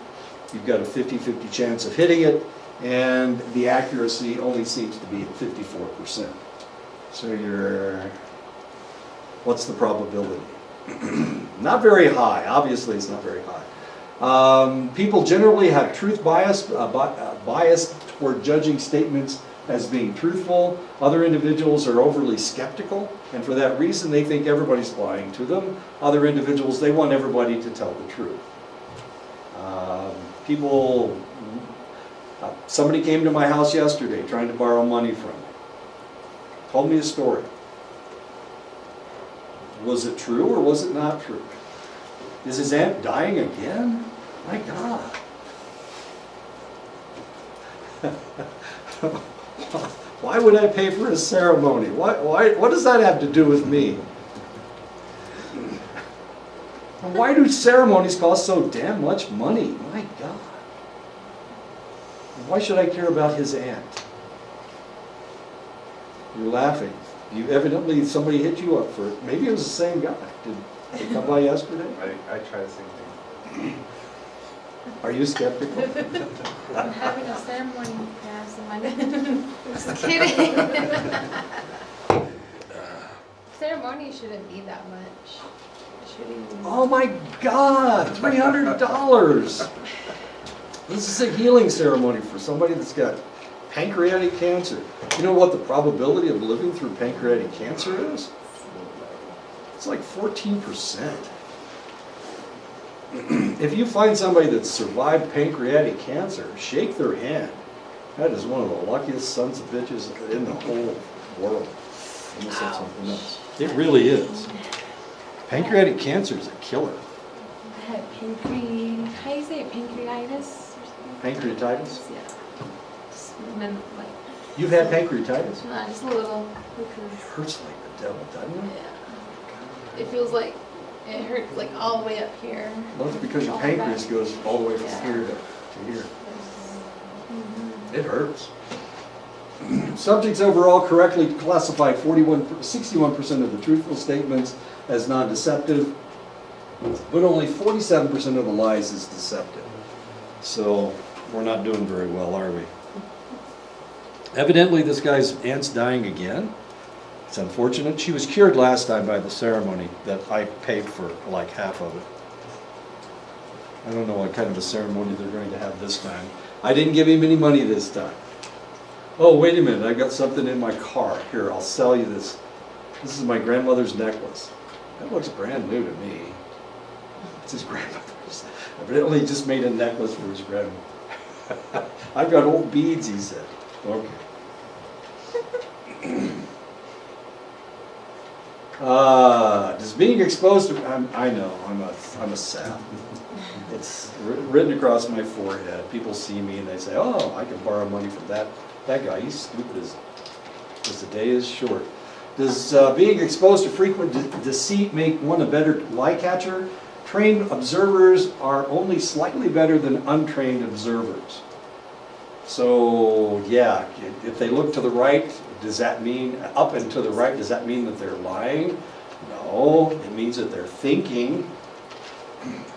you've got a 50-50 chance of hitting it, and the accuracy only seems to be at 54%. So what's the probability? Not very high. Obviously, it's not very high. People generally have truth bias, bias toward judging statements as being truthful. Other individuals are overly skeptical, and for that reason they think everybody's lying to them. Other individuals, they want everybody to tell the truth. Somebody came to my house yesterday trying to borrow money from me. Told me a story. Was it true or was it not true? Is his aunt dying again? My God. Why would I pay for a ceremony? What does that have to do with me? Why do ceremonies cost so damn much money? My God. Why should I care about his aunt? You're laughing. Evidently somebody hit you up for it. Maybe it was the same guy. Did they come by yesterday? I try the same thing. Are you skeptical? I'm having a ceremony pass in my bed. Just kidding. Ceremony shouldn't be that much. It shouldn't even... Oh my God, $300. This is a healing ceremony for somebody that's got pancreatic cancer. You know what the probability of living through pancreatic cancer is? It's like 14%. If you find somebody that's survived pancreatic cancer, shake their hand. That is one of the luckiest sons of bitches in the whole world. Almost like something else. It really is. Pancreatic cancer is a killer. I had how do you say it? Pancreatitis or something? Pancreatitis? Yeah. And then, like, You've had pancreatitis? nah, just a little, It because, hurts like the devil, doesn't it? yeah. It feels like it hurts like all the way up here. Well, it's because your All pancreas back. goes all the way from Yeah. here to here. Mhm. It hurts. Subjects overall correctly classified 61% of the truthful statements as non-deceptive. but only 47% of the lies is deceptive. So we're not doing very well, are we? Evidently, this guy's aunt's dying again. It's unfortunate. She was cured last time by the ceremony that I paid for like half of it. I don't know what kind of a ceremony they're going to have this time. I didn't give him any money this time. Oh, wait a minute, I got something in my car. Here, I'll sell you this. This is my grandmother's necklace. That looks brand new to me. It's his grandmother's. Evidently he just made a necklace for his grandmother. I've got old beads, he said. Okay. Does being exposed to, I know, I'm a sap. It's written across my forehead. People see me and they say, oh, I can borrow money from that guy. He's stupid as the day is short. Does being exposed to frequent deceit make one a better lie catcher? Trained observers are only slightly better than untrained observers. So, yeah, if they look to the right, does that mean, up and to the right, does that mean that they're lying? No, it means that they're thinking.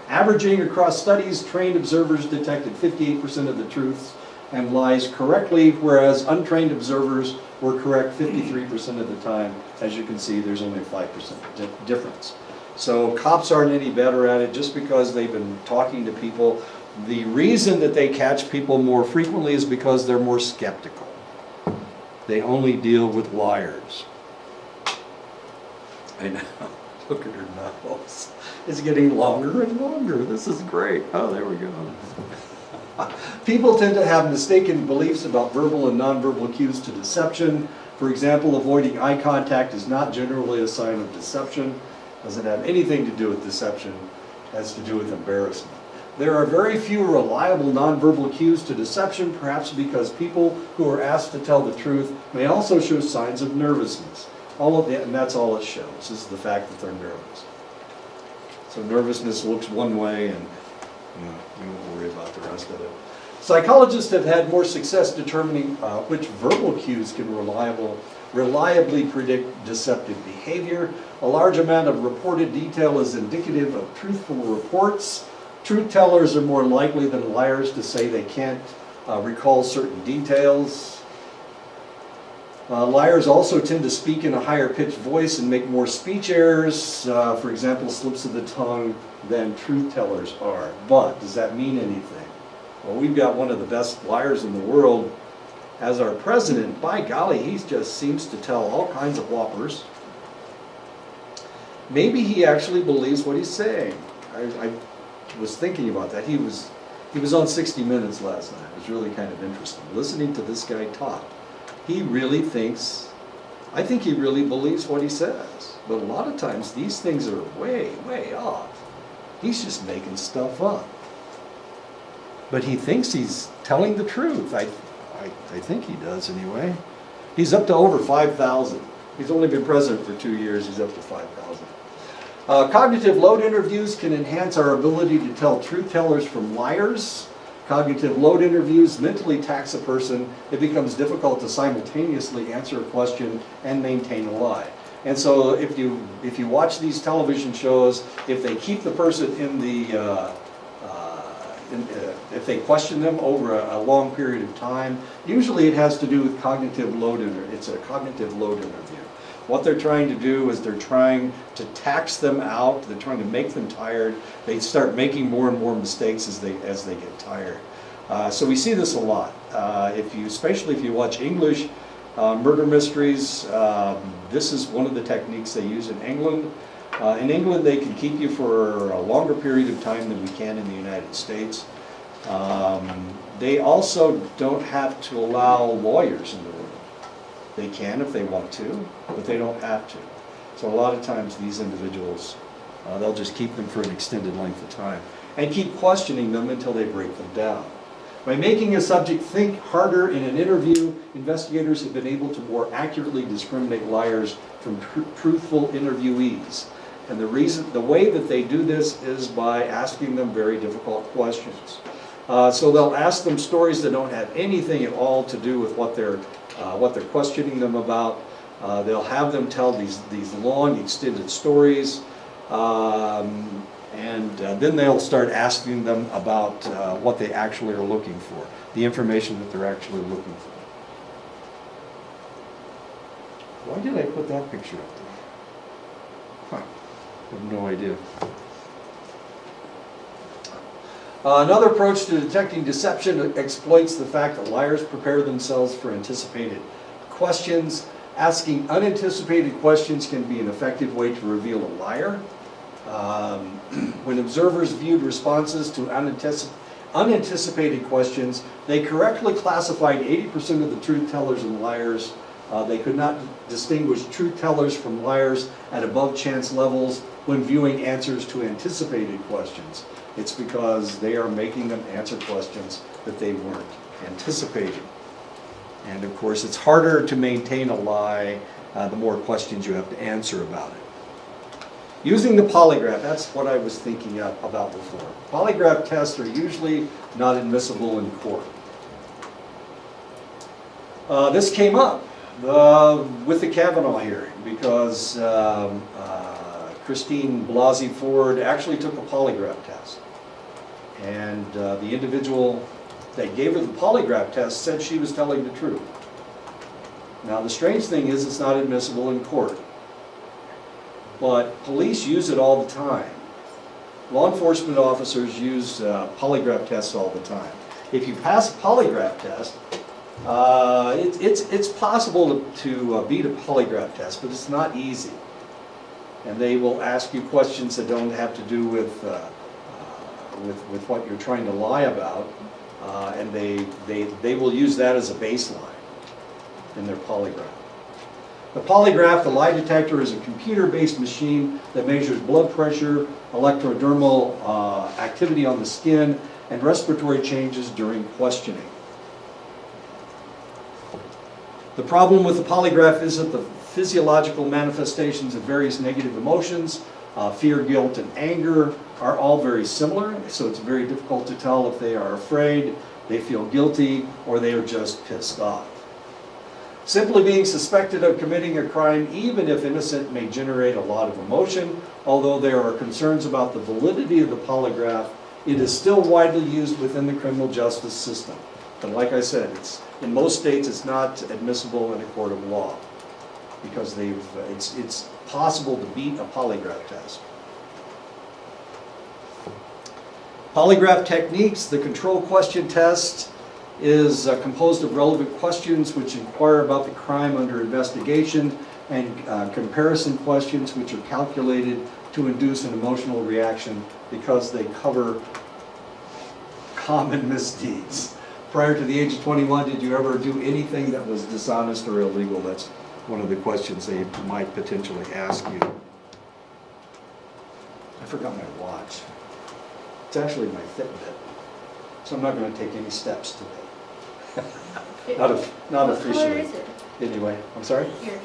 Averaging across studies, trained observers detected 58% of the truths and lies correctly, whereas untrained observers were correct 53% of the time. As you can see, there's only a 5% difference. So cops aren't any better at it just because they've been talking to people. The reason that they catch people more frequently is because they're more skeptical. They only deal with liars. I know. Look at her nose. It's getting longer and longer. This is great. Oh, there we go. People tend to have mistaken beliefs about verbal and nonverbal cues to deception. For example, avoiding eye contact is not generally a sign of deception. Doesn't have anything to do with deception. It has to do with embarrassment. There are very few reliable nonverbal cues to deception, perhaps because people who are asked to tell the truth may also show signs of nervousness. And that's all it shows, is the fact that they're nervous. So nervousness looks one way, and we won't worry about the rest of it. Psychologists have had more success determining which verbal cues can reliably predict deceptive behavior. A large amount of reported detail is indicative of truthful reports. Truth tellers are more likely than liars to say they can't recall certain details. Liars also tend to speak in a higher pitched voice and make more speech errors, for example, slips of the tongue, than truth tellers are. But does that mean anything? Well, we've got one of the best liars in the world as our president. By golly, he just seems to tell all kinds of whoppers. Maybe he actually believes what he's saying. I was thinking about that. He was on 60 Minutes last night. It was really kind of interesting, listening to this guy talk. He really thinks, I think he really believes what he says. But a lot of times these things are way, way off. He's just making stuff up. But he thinks he's telling the truth. I think he does anyway. He's up to over 5,000. He's only been president for 2 years. He's up to 5,000. Cognitive load interviews can enhance our ability to tell truth tellers from liars. Cognitive load interviews mentally tax a person. It becomes difficult to simultaneously answer a question and maintain a lie. And so if you watch these television shows, if they keep the person in the, if they question them over a long period of time, usually it has to do with cognitive load interview. It's a cognitive load interview. What they're trying to do is they're trying to tax them out. They're trying to make them tired. They start making more and more mistakes as they get tired. So we see this a lot. Especially if you watch English murder mysteries, this is one of the techniques they use in England. In England, they can keep you for a longer period of time than we can in the United States. They also don't have to allow lawyers in the room. They can if they want to, but they don't have to. So a lot of times these individuals, they'll just keep them for an extended length of time and keep questioning them until they break them down. By making a subject think harder in an interview, investigators have been able to more accurately discriminate liars from truthful interviewees. And the way that they do this is by asking them very difficult questions. So they'll ask them stories that don't have anything at all to do with what they're questioning them about. They'll have them tell these long, extended stories. And then they'll start asking them about what they actually are looking for, the information that they're actually looking for. Why did I put that picture up there? Huh, I have no idea. Another approach to detecting deception exploits the fact that liars prepare themselves for anticipated questions. Asking unanticipated questions can be an effective way to reveal a liar. When observers viewed responses to unanticipated questions, they correctly classified 80% of the truth tellers and liars. They could not distinguish truth tellers from liars at above chance levels when viewing answers to anticipated questions. It's because they are making them answer questions that they weren't anticipating. And of course, it's harder to maintain a lie the more questions you have to answer about it. Using the polygraph, that's what I was thinking about before. Polygraph tests are usually not admissible in court. This came up with the Kavanaugh hearing because Christine Blasey Ford actually took a polygraph test. And the individual that gave her the polygraph test said she was telling the truth. Now the strange thing is it's not admissible in court. But police use it all the time. Law enforcement officers use polygraph tests all the time. If you pass a polygraph test, it's possible to beat a polygraph test, but it's not easy. And they will ask you questions that don't have to do with what you're trying to lie about, and they will use that as a baseline in their polygraph. The polygraph, the lie detector, is a computer-based machine that measures blood pressure, electrodermal activity on the skin, and respiratory changes during questioning. The problem with the polygraph is that the physiological manifestations of various negative emotions, fear, guilt, and anger, are all very similar, so it's very difficult to tell if they are afraid, they feel guilty, or they are just pissed off. Simply being suspected of committing a crime, even if innocent, may generate a lot of emotion. Although there are concerns about the validity of the polygraph, it is still widely used within the criminal justice system. But like I said, in most states it's not admissible in a court of law because it's possible to beat a polygraph test. Polygraph techniques, the control question test is composed of relevant questions which inquire about the crime under investigation and comparison questions which are calculated to induce an emotional reaction because they cover common misdeeds. Prior to the age of 21, did you ever do anything that was dishonest or illegal? That's one of the questions they might potentially ask you. I forgot my watch. It's actually my Fitbit, so I'm not going to take any steps today. Not officially. What color is it? Anyway, I'm sorry? Did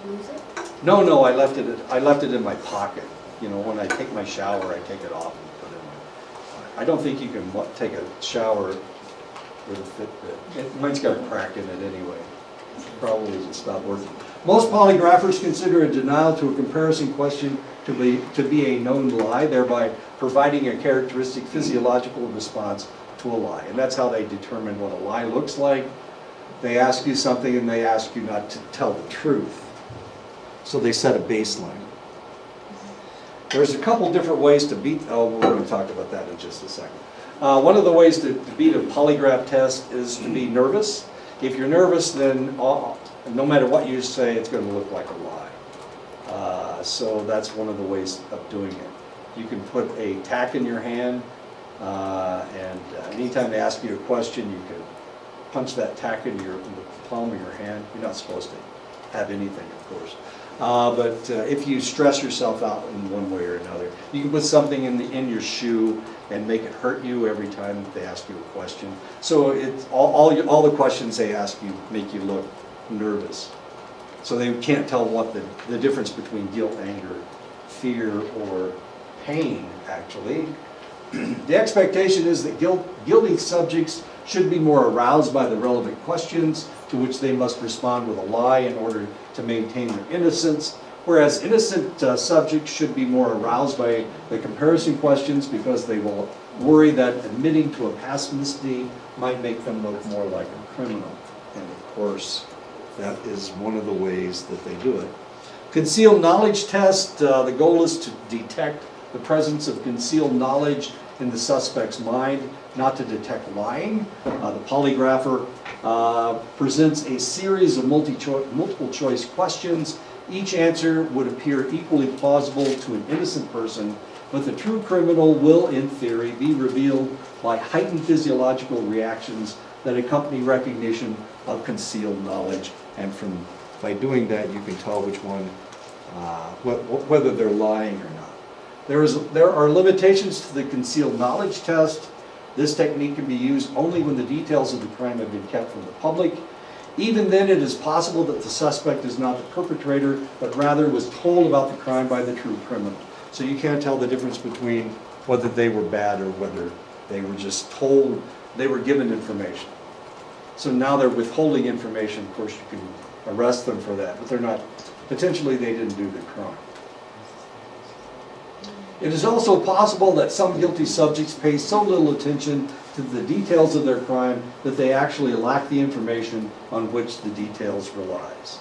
you lose it? No, I left it in my pocket. You know, when I take my shower, I take it off and put it in my. I don't think you can take a shower with a Fitbit. Mine's got a crack in it anyway. Probably will stop working. Most polygraphers consider a denial to a comparison question to be a known lie, thereby providing a characteristic physiological response to a lie. And that's how they determine what a lie looks like. They ask you something and they ask you not to tell the truth. So they set a baseline. There's a couple different ways to beat, we're going to talk about that in just a second. One of the ways to beat a polygraph test is to be nervous. If you're nervous, then no matter what you say, it's going to look like a lie. So that's one of the ways of doing it. You can put a tack in your hand, and anytime they ask you a question, you can punch that tack into the palm of your hand. You're not supposed to have anything, of course. But if you stress yourself out in one way or another, you can put something in your shoe and make it hurt you every time they ask you a question. So it's all the questions they ask you make you look nervous. So they can't tell what the difference between guilt, anger, fear, or pain, actually. The expectation is that guilty subjects should be more aroused by the relevant questions to which they must respond with a lie in order to maintain their innocence. Whereas innocent subjects should be more aroused by the comparison questions because they will worry that admitting to a past misdeed might make them look more like a criminal. And of course, that is one of the ways that they do it. Concealed knowledge test, the goal is to detect the presence of concealed knowledge in the suspect's mind, not to detect lying. The polygrapher presents a series of multiple choice questions. Each answer would appear equally plausible to an innocent person, but the true criminal will, in theory, be revealed by heightened physiological reactions that accompany recognition of concealed knowledge. And by doing that, you can tell which one, whether they're lying or not. There are limitations to the concealed knowledge test. This technique can be used only when the details of the crime have been kept from the public. Even then, it is possible that the suspect is not the perpetrator, but rather was told about the crime by the true criminal. So you can't tell the difference between whether they were bad or whether they were just told, they were given information. So now they're withholding information. Of course, you can arrest them for that, but they're not, potentially they didn't do the crime. It is also possible that some guilty subjects pay so little attention to the details of their crime that they actually lack the information on which the details relies.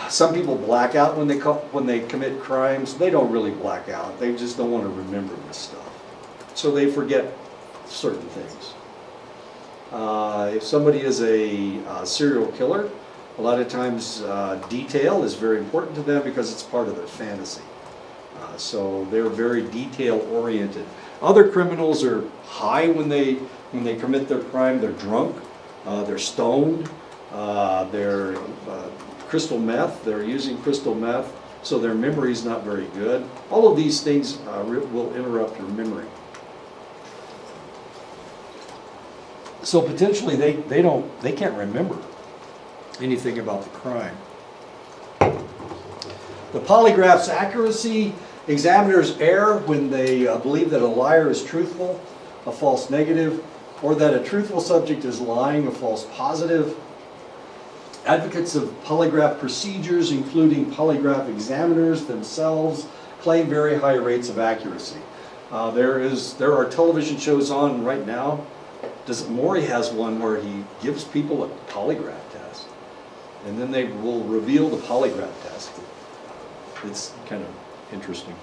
Some people black out when they commit crimes. They don't really black out. They just don't want to remember this stuff. So they forget certain things. If somebody is a serial killer, a lot of times detail is very important to them because it's part of their fantasy. So they're very detail-oriented. Other criminals are high when they commit their crime. They're drunk, they're stoned, they're crystal meth. They're using crystal meth, so their memory's not very good. All of these things will interrupt your memory. So potentially they can't remember anything about the crime. The polygraph's accuracy. Examiners err when they believe that a liar is truthful, a false negative, or that a truthful subject is lying, a false positive. Advocates of polygraph procedures, including polygraph examiners themselves, claim very high rates of accuracy. There are television shows on right now. Maury has one where he gives people a polygraph test, and then they will reveal the polygraph test. It's kind of interesting.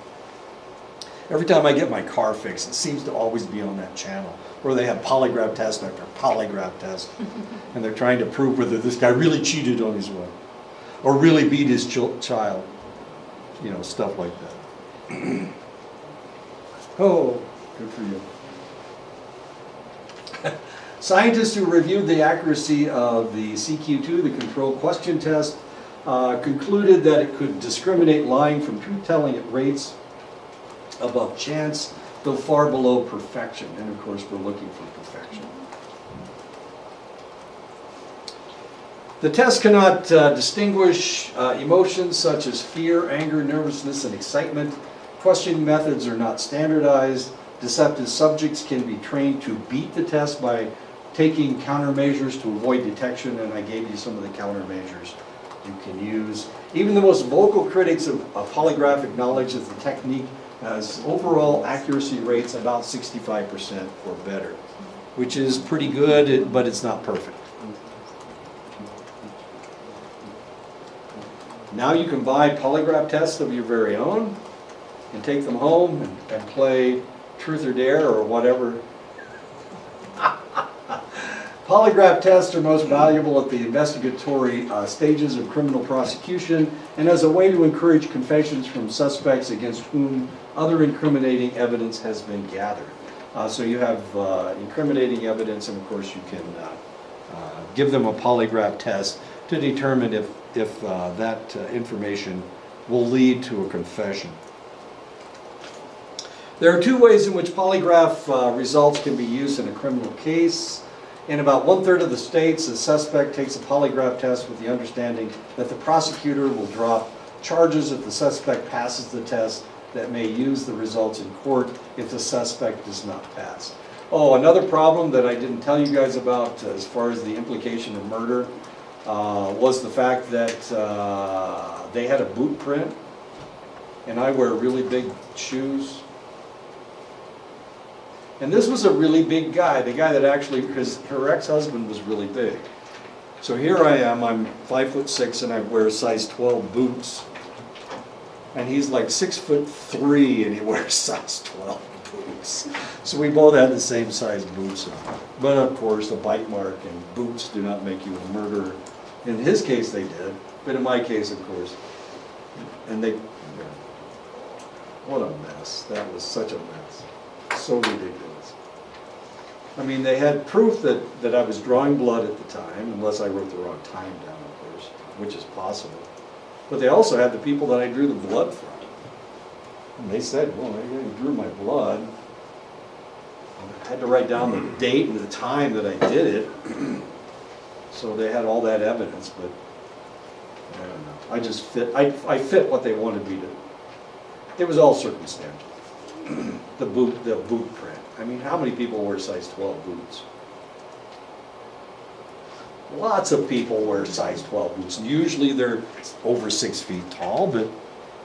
Every time I get my car fixed, it seems to always be on that channel where they have polygraph test after polygraph test, and they're trying to prove whether this guy really cheated on his wife or really beat his child, stuff like that. Oh, good for you. Scientists who reviewed the accuracy of the CQ2, the control question test, concluded that it could discriminate lying from truth-telling at rates above chance, though far below perfection. And of course, we're looking for perfection. The test cannot distinguish emotions such as fear, anger, nervousness, and excitement. Questioning methods are not standardized. Deceptive subjects can be trained to beat the test by taking countermeasures to avoid detection, and I gave you some of the countermeasures you can use. Even the most vocal critics of polygraphic knowledge of the technique has overall accuracy rates about 65% or better, which is pretty good, but it's not perfect. Now you can buy polygraph tests of your very own and take them home and play truth or dare or whatever. Polygraph tests are most valuable at the investigatory stages of criminal prosecution and as a way to encourage confessions from suspects against whom other incriminating evidence has been gathered. So you have incriminating evidence, and of course you can give them a polygraph test to determine if that information will lead to a confession. There are two ways in which polygraph results can be used in a criminal case. In about 1/3 of the states, the suspect takes a polygraph test with the understanding that the prosecutor will drop charges if the suspect passes the test that may use the results in court if the suspect does not pass. Oh, another problem that I didn't tell you guys about as far as the implication of murder. was the fact that they had a boot print, and I wear really big shoes. And this was a really big guy, the guy that actually, her ex-husband was really big. So here I am, I'm 5'6", and I wear size 12 boots. And he's like 6'3", and he wears size 12 boots. So we both had the same size boots on. But of course, a bite mark and boots do not make you a murderer. In his case, they did, but in my case, of course. And they, what a mess. That was such a mess. So ridiculous. I mean, they had proof that I was drawing blood at the time, unless I wrote the wrong time down, of course, which is possible. But they also had the people that I drew the blood from. And they said, well, I drew my blood. I had to write down the date and the time that I did it. So they had all that evidence, but I don't know. I just fit, I fit what they wanted me to. It was all circumstantial. The boot print. I mean, how many people wear size 12 boots? Lots of people wear size 12 boots. And usually they're over 6 feet tall, but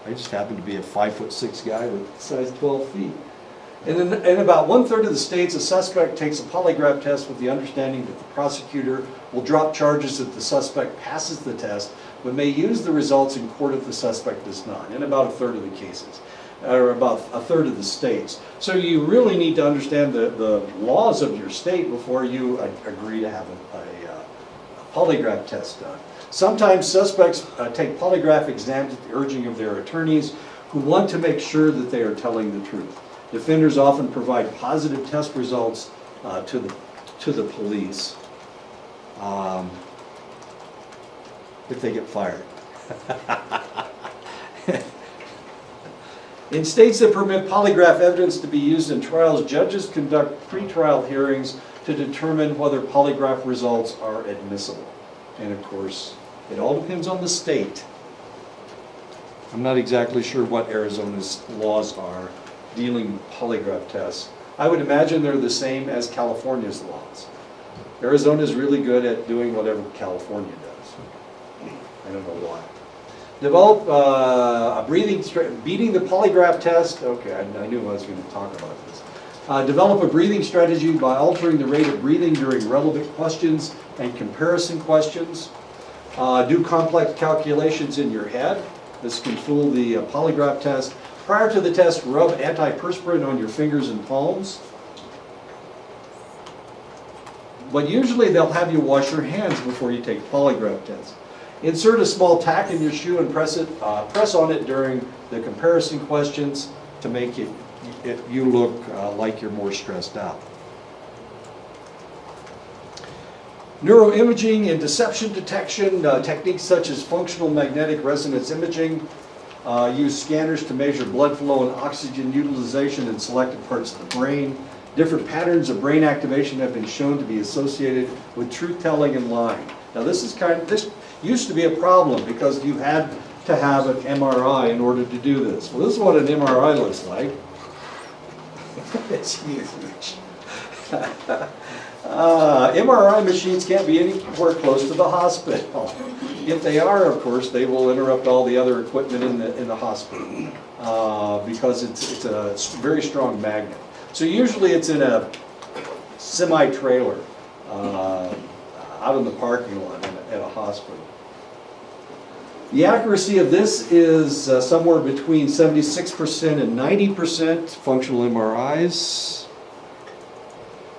I just happen to be a 5'6" guy with size 12 feet. And in about 1/3 of the states, a suspect takes a polygraph test with the understanding that the prosecutor will drop charges if the suspect passes the test, but may use the results in court if the suspect does not, in about 1/3 of the cases, or about 1/3 of the states. So you really need to understand the laws of your state before you agree to have a polygraph test done. Sometimes suspects take polygraph exams at the urging of their attorneys who want to make sure that they are telling the truth. Defenders often provide positive test results to the police if they get fired. In states that permit polygraph evidence to be used in trials, judges conduct pretrial hearings to determine whether polygraph results are admissible. And of course, it all depends on the state. I'm not exactly sure what Arizona's laws are dealing with polygraph tests. I would imagine they're the same as California's laws. Arizona is really good at doing whatever California does. I don't know why. Develop a beating the polygraph test. Okay, I knew I was going to talk about this. Develop a breathing strategy by altering the rate of breathing during relevant questions and comparison questions. Do complex calculations in your head. This can fool the polygraph test. Prior to the test, rub antiperspirant on your fingers and palms. But usually they'll have you wash your hands before you take the polygraph test. Insert a small tack in your shoe and press on it during the comparison questions to make you look like you're more stressed out. Neuroimaging and deception detection, techniques such as functional magnetic resonance imaging, use scanners to measure blood flow and oxygen utilization in selected parts of the brain. Different patterns of brain activation have been shown to be associated with truth-telling and lying. Now this used to be a problem because you had to have an MRI in order to do this. Well, this is what an MRI looks like. It's huge. MRI machines can't be anywhere close to the hospital. If they are, of course, they will interrupt all the other equipment in the hospital because it's a very strong magnet. So usually it's in a semi-trailer out in the parking lot at a hospital. The accuracy of this is somewhere between 76% and 90% functional MRIs.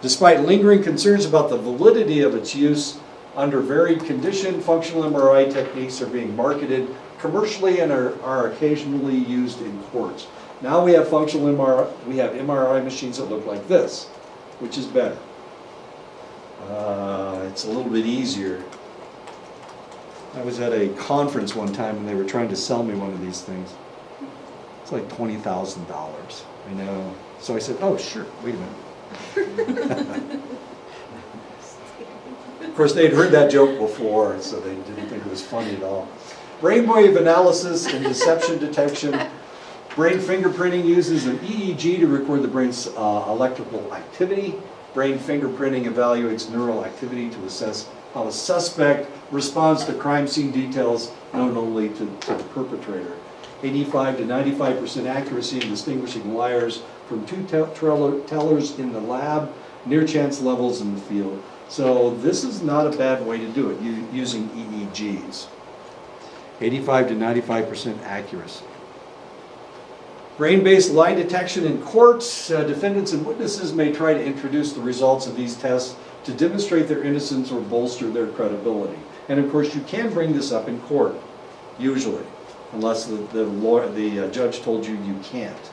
Despite lingering concerns about the validity of its use under varied condition, functional MRI techniques are being marketed commercially and are occasionally used in courts. Now we have functional MRI, we have MRI machines that look like this, which is better. It's a little bit easier. I was at a conference one time and they were trying to sell me one of these things. It's like $20,000. I know. So I said, oh, sure, wait a minute. Of course, they'd heard that joke before, so they didn't think it was funny at all. Brainwave analysis and deception detection. Brain fingerprinting uses an EEG to record the brain's electrical activity. Brain fingerprinting evaluates neural activity to assess how a suspect responds to crime scene details known only to the perpetrator. 85 to 95% accuracy in distinguishing liars from two tellers in the lab, near chance levels in the field. So this is not a bad way to do it, using EEGs. 85 to 95% accuracy. Brain-based lie detection in court. Defendants and witnesses may try to introduce the results of these tests to demonstrate their innocence or bolster their credibility. And of course, you can bring this up in court, usually, unless the judge told you you can't.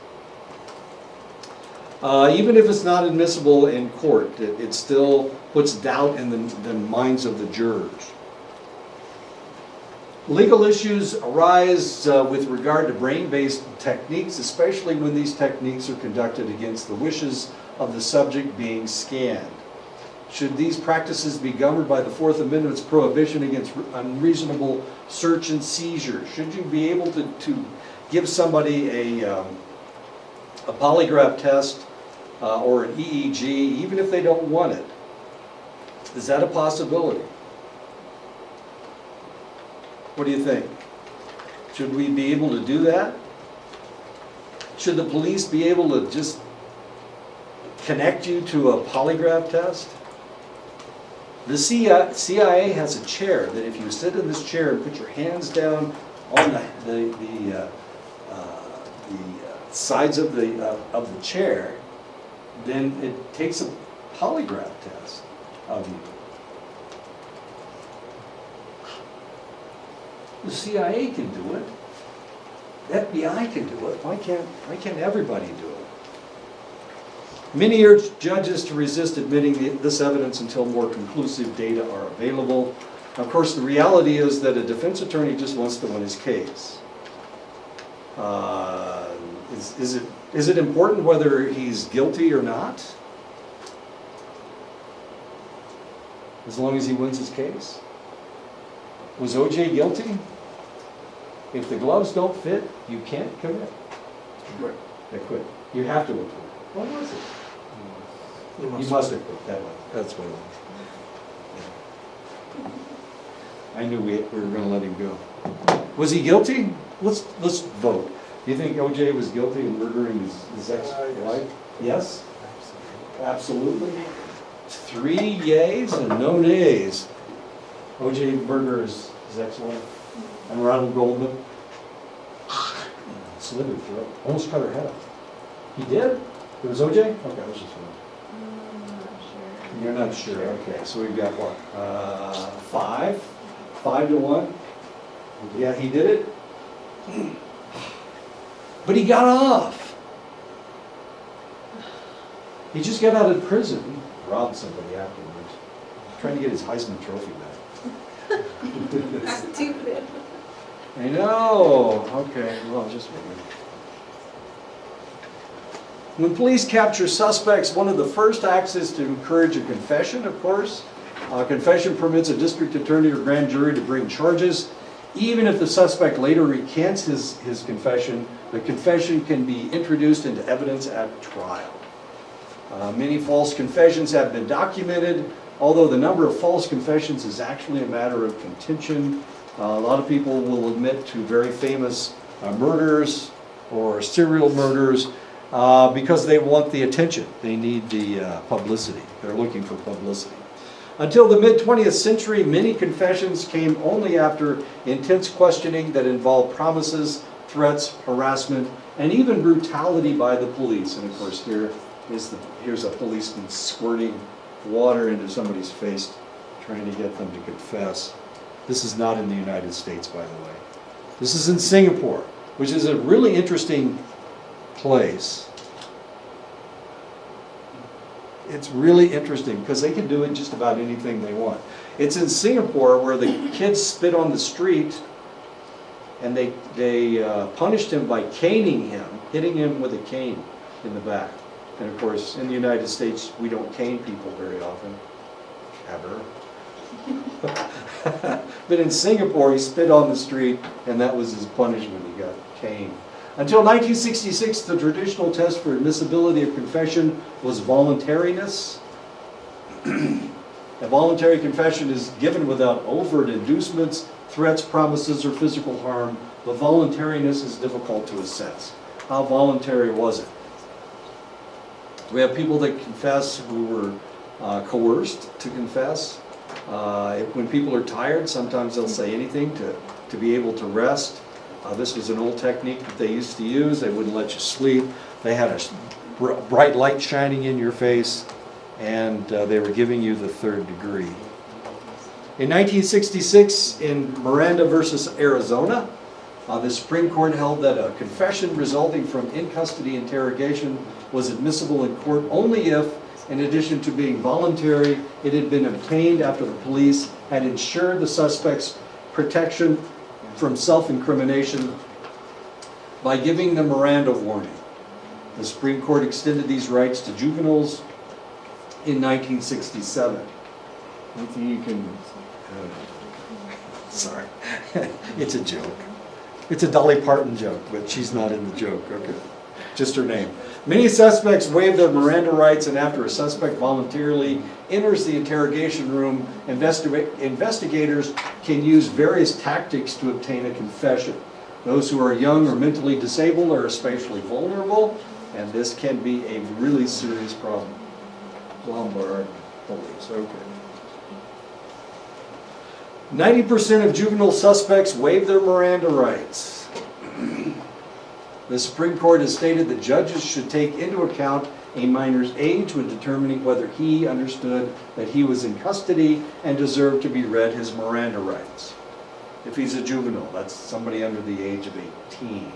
Even if it's not admissible in court, it still puts doubt in the minds of the jurors. Legal issues arise with regard to brain-based techniques, especially when these techniques are conducted against the wishes of the subject being scanned. Should these practices be governed by the Fourth Amendment's prohibition against unreasonable search and seizure? Should you be able to give somebody a polygraph test or an EEG, even if they don't want it? Is that a possibility? What do you think? Should we be able to do that? Should the police be able to just connect you to a polygraph test? The CIA has a chair that if you sit in this chair and put your hands down on the sides of the chair, then it takes a polygraph test of you. The CIA can do it. The FBI can do it. Why can't everybody do it? Many urge judges to resist admitting this evidence until more conclusive data are available. Of course, the reality is that a defense attorney just wants to win his case. Is it important whether he's guilty or not? As long as he wins his case? Was OJ guilty? If the gloves don't fit, you can't commit. They quit. You have to acquit. What was it? You must acquit. That's what it was. I knew we were going to let him go. Was he guilty? Let's vote. Do you think OJ was guilty of murdering his ex-wife? Yes? Absolutely. 3 yays and no nays. OJ murdered his ex-wife. And Ronald Goldman. Slit her throat. Almost cut her head off. He did? It was OJ? Okay, I was just wondering. I'm not sure. You're not sure. Okay, so we've got what? 5? 5 to 1? Yeah, he did it? But he got off. He just got out of prison. Robbed somebody afterwards. Trying to get his Heisman Trophy back. Stupid. I know. Okay, well, just wait. When police capture suspects, one of the first acts is to encourage a confession, of course. Confession permits a district attorney or grand jury to bring charges. Even if the suspect later recants his confession, the confession can be introduced into evidence at trial. Many false confessions have been documented, although the number of false confessions is actually a matter of contention. A lot of people will admit to very famous murders or serial murders because they want the attention. They need the publicity. They're looking for publicity. Until the mid-20th century, many confessions came only after intense questioning that involved promises, threats, harassment, and even brutality by the police. And of course, here's a policeman squirting water into somebody's face, trying to get them to confess. This is not in the United States, by the way. This is in Singapore, which is a really interesting place. It's really interesting because they can do it just about anything they want. It's in Singapore where the kids spit on the street and they punished him by caning him, hitting him with a cane in the back. And of course, in the United States, we don't cane people very often, ever. But in Singapore, he spit on the street, and that was his punishment. He got caned. Until 1966, the traditional test for admissibility of confession was voluntariness. A voluntary confession is given without overt inducements, threats, promises, or physical harm. The voluntariness is difficult to assess. How voluntary was it? We have people that confess who were coerced to confess. When people are tired, sometimes they'll say anything to be able to rest. This was an old technique that they used to use. They wouldn't let you sleep. They had a bright light shining in your face, and they were giving you the third degree. In 1966, in Miranda versus Arizona, the Supreme Court held that a confession resulting from in-custody interrogation was admissible in court only if, in addition to being voluntary, it had been obtained after the police had ensured the suspect's protection from self-incrimination by giving the Miranda warning. The Supreme Court extended these rights to juveniles in 1967. Anything you can... sorry. It's a joke. It's a Dolly Parton joke, but she's not in the joke. Okay. Just her name. Many suspects waive their Miranda rights, and after a suspect voluntarily enters the interrogation room, investigators can use various tactics to obtain a confession. Those who are young or mentally disabled are especially vulnerable, and this can be a really serious problem. Lombard police, okay. 90% of juvenile suspects waive their Miranda rights. The Supreme Court has stated that judges should take into account a minor's age when determining whether he understood that he was in custody and deserved to be read his Miranda rights. If he's a juvenile, that's somebody under the age of 18.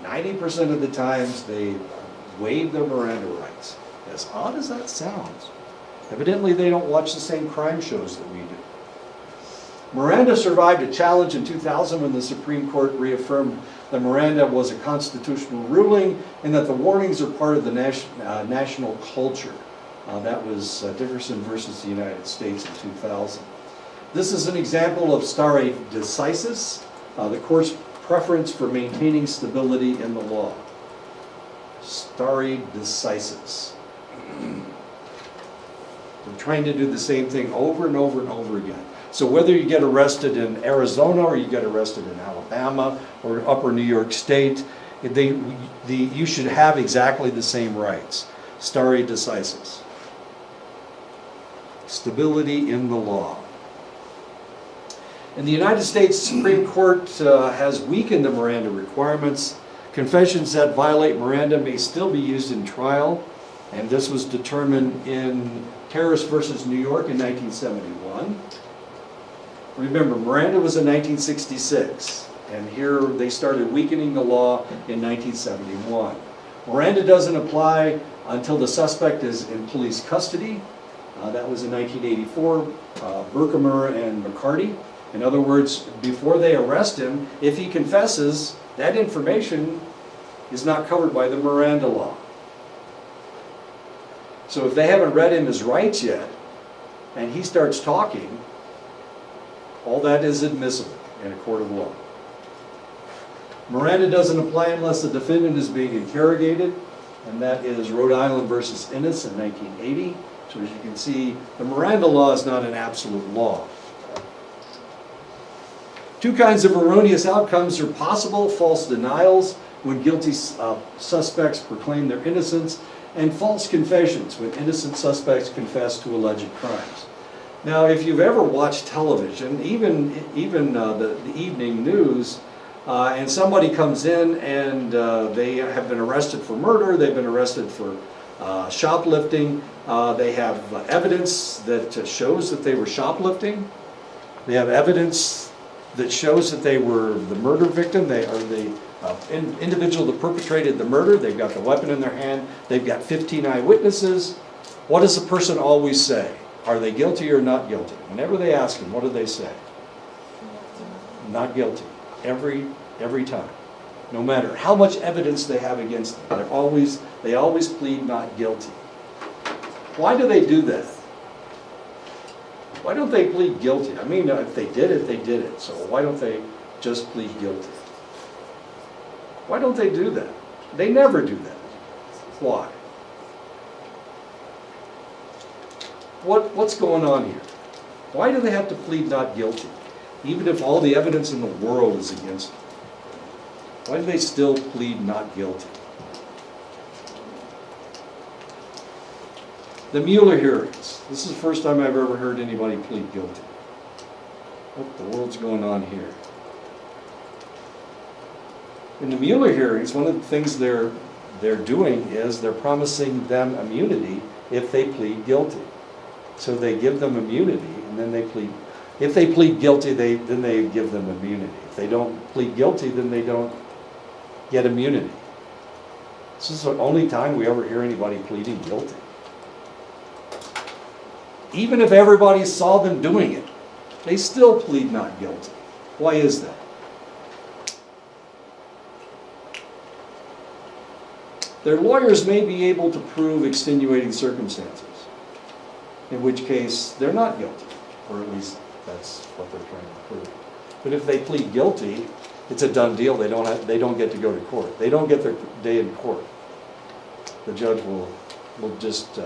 90% of the times they waive their Miranda rights. As odd as that sounds, evidently they don't watch the same crime shows that we do. Miranda survived a challenge in 2000 when the Supreme Court reaffirmed that Miranda was a constitutional ruling and that the warnings are part of the national culture. That was Dickerson versus the United States in 2000. This is an example of stare decisis, the court's preference for maintaining stability in the law. Stare decisis. We're trying to do the same thing over and over and over again. So whether you get arrested in Arizona or you get arrested in Alabama or Upper New York State, you should have exactly the same rights. Stare decisis. Stability in the law. In the United States Supreme Court has weakened the Miranda requirements. Confessions that violate Miranda may still be used in trial, and this was determined in Harris versus New York in 1971. Remember, Miranda was in 1966, and here they started weakening the law in 1971. Miranda doesn't apply until the suspect is in police custody. That was in 1984, Berkemer and McCarty. In other words, before they arrest him, if he confesses, that information is not covered by the Miranda law. So if they haven't read him his rights yet, and he starts talking, all that is admissible in a court of law. Miranda doesn't apply unless the defendant is being interrogated, and that is Rhode Island versus Innis in 1980. So as you can see, the Miranda law is not an absolute law. Two kinds of erroneous outcomes are possible: false denials, when guilty suspects proclaim their innocence, and false confessions, when innocent suspects confess to alleged crimes. Now, if you've ever watched television, even the evening news, and somebody comes in and they have been arrested for murder, they've been arrested for shoplifting, they have evidence that shows that they were shoplifting, they have evidence that shows that they were the murder victim, they are the individual that perpetrated the murder, they've got the weapon in their hand, they've got 15 eyewitnesses. What does the person always say? Are they guilty or not guilty? Whenever they ask them, what do they say? Not guilty. Every time. No matter how much evidence they have against them, they always plead not guilty. Why do they do that? Why don't they plead guilty? I mean, if they did it, they did it. So why don't they just plead guilty? Why don't they do that? They never do that. Why? what's going on here? Why do they have to plead not guilty? Even if all the evidence in the world is against them. Why do they still plead not guilty? The Mueller hearings. This is the first time I've ever heard anybody plead guilty. What the world's going on here? In the Mueller hearings, one of the things they're doing is they're promising them immunity if they plead guilty. So they give them immunity, and then they plead. If they plead guilty, then they give them immunity. If they don't plead guilty, then they don't get immunity. This is the only time we ever hear anybody pleading guilty. Even if everybody saw them doing it, they still plead not guilty. Why is that? Their lawyers may be able to prove extenuating circumstances, in which case they're not guilty, or at least that's what they're trying to prove. But if they plead guilty, it's a done deal. They don't get to go to court. They don't get their day in court. The judge will just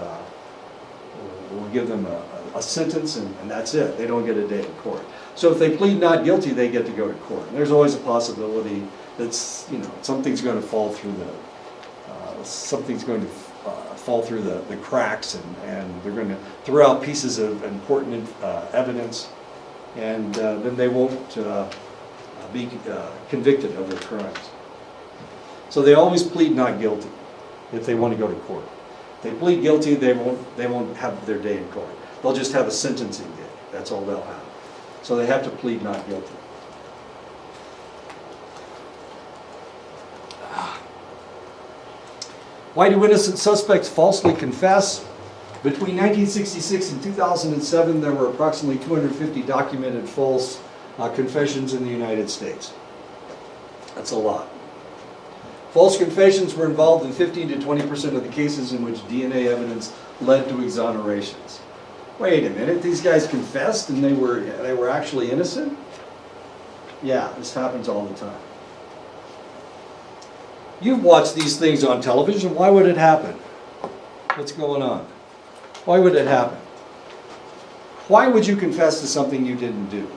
will give them a sentence, and that's it. They don't get a day in court. So if they plead not guilty, they get to go to court. And there's always a possibility that something's going to fall through the cracks, and they're going to throw out pieces of important evidence, and then they won't be convicted of their crimes. So they always plead not guilty if they want to go to court. If they plead guilty, they won't have their day in court. They'll just have a sentencing day. That's all they'll have. So they have to plead not guilty. Why do innocent suspects falsely confess? Between 1966 and 2007, there were approximately 250 documented false confessions in the United States. That's a lot. False confessions were involved in 15 to 20% of the cases in which DNA evidence led to exonerations. Wait a minute, these guys confessed and they were actually innocent? Yeah, this happens all the time. You've watched these things on television. Why would it happen? What's going on? Why would it happen? Why would you confess to something you didn't do?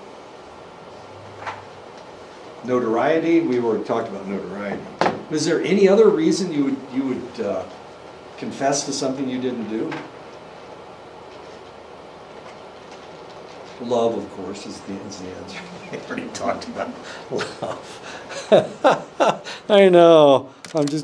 Notoriety. We already talked about notoriety. Is there any other reason you would confess to something you didn't do? Love, of course, is the answer. We already talked about love. I know. I'm just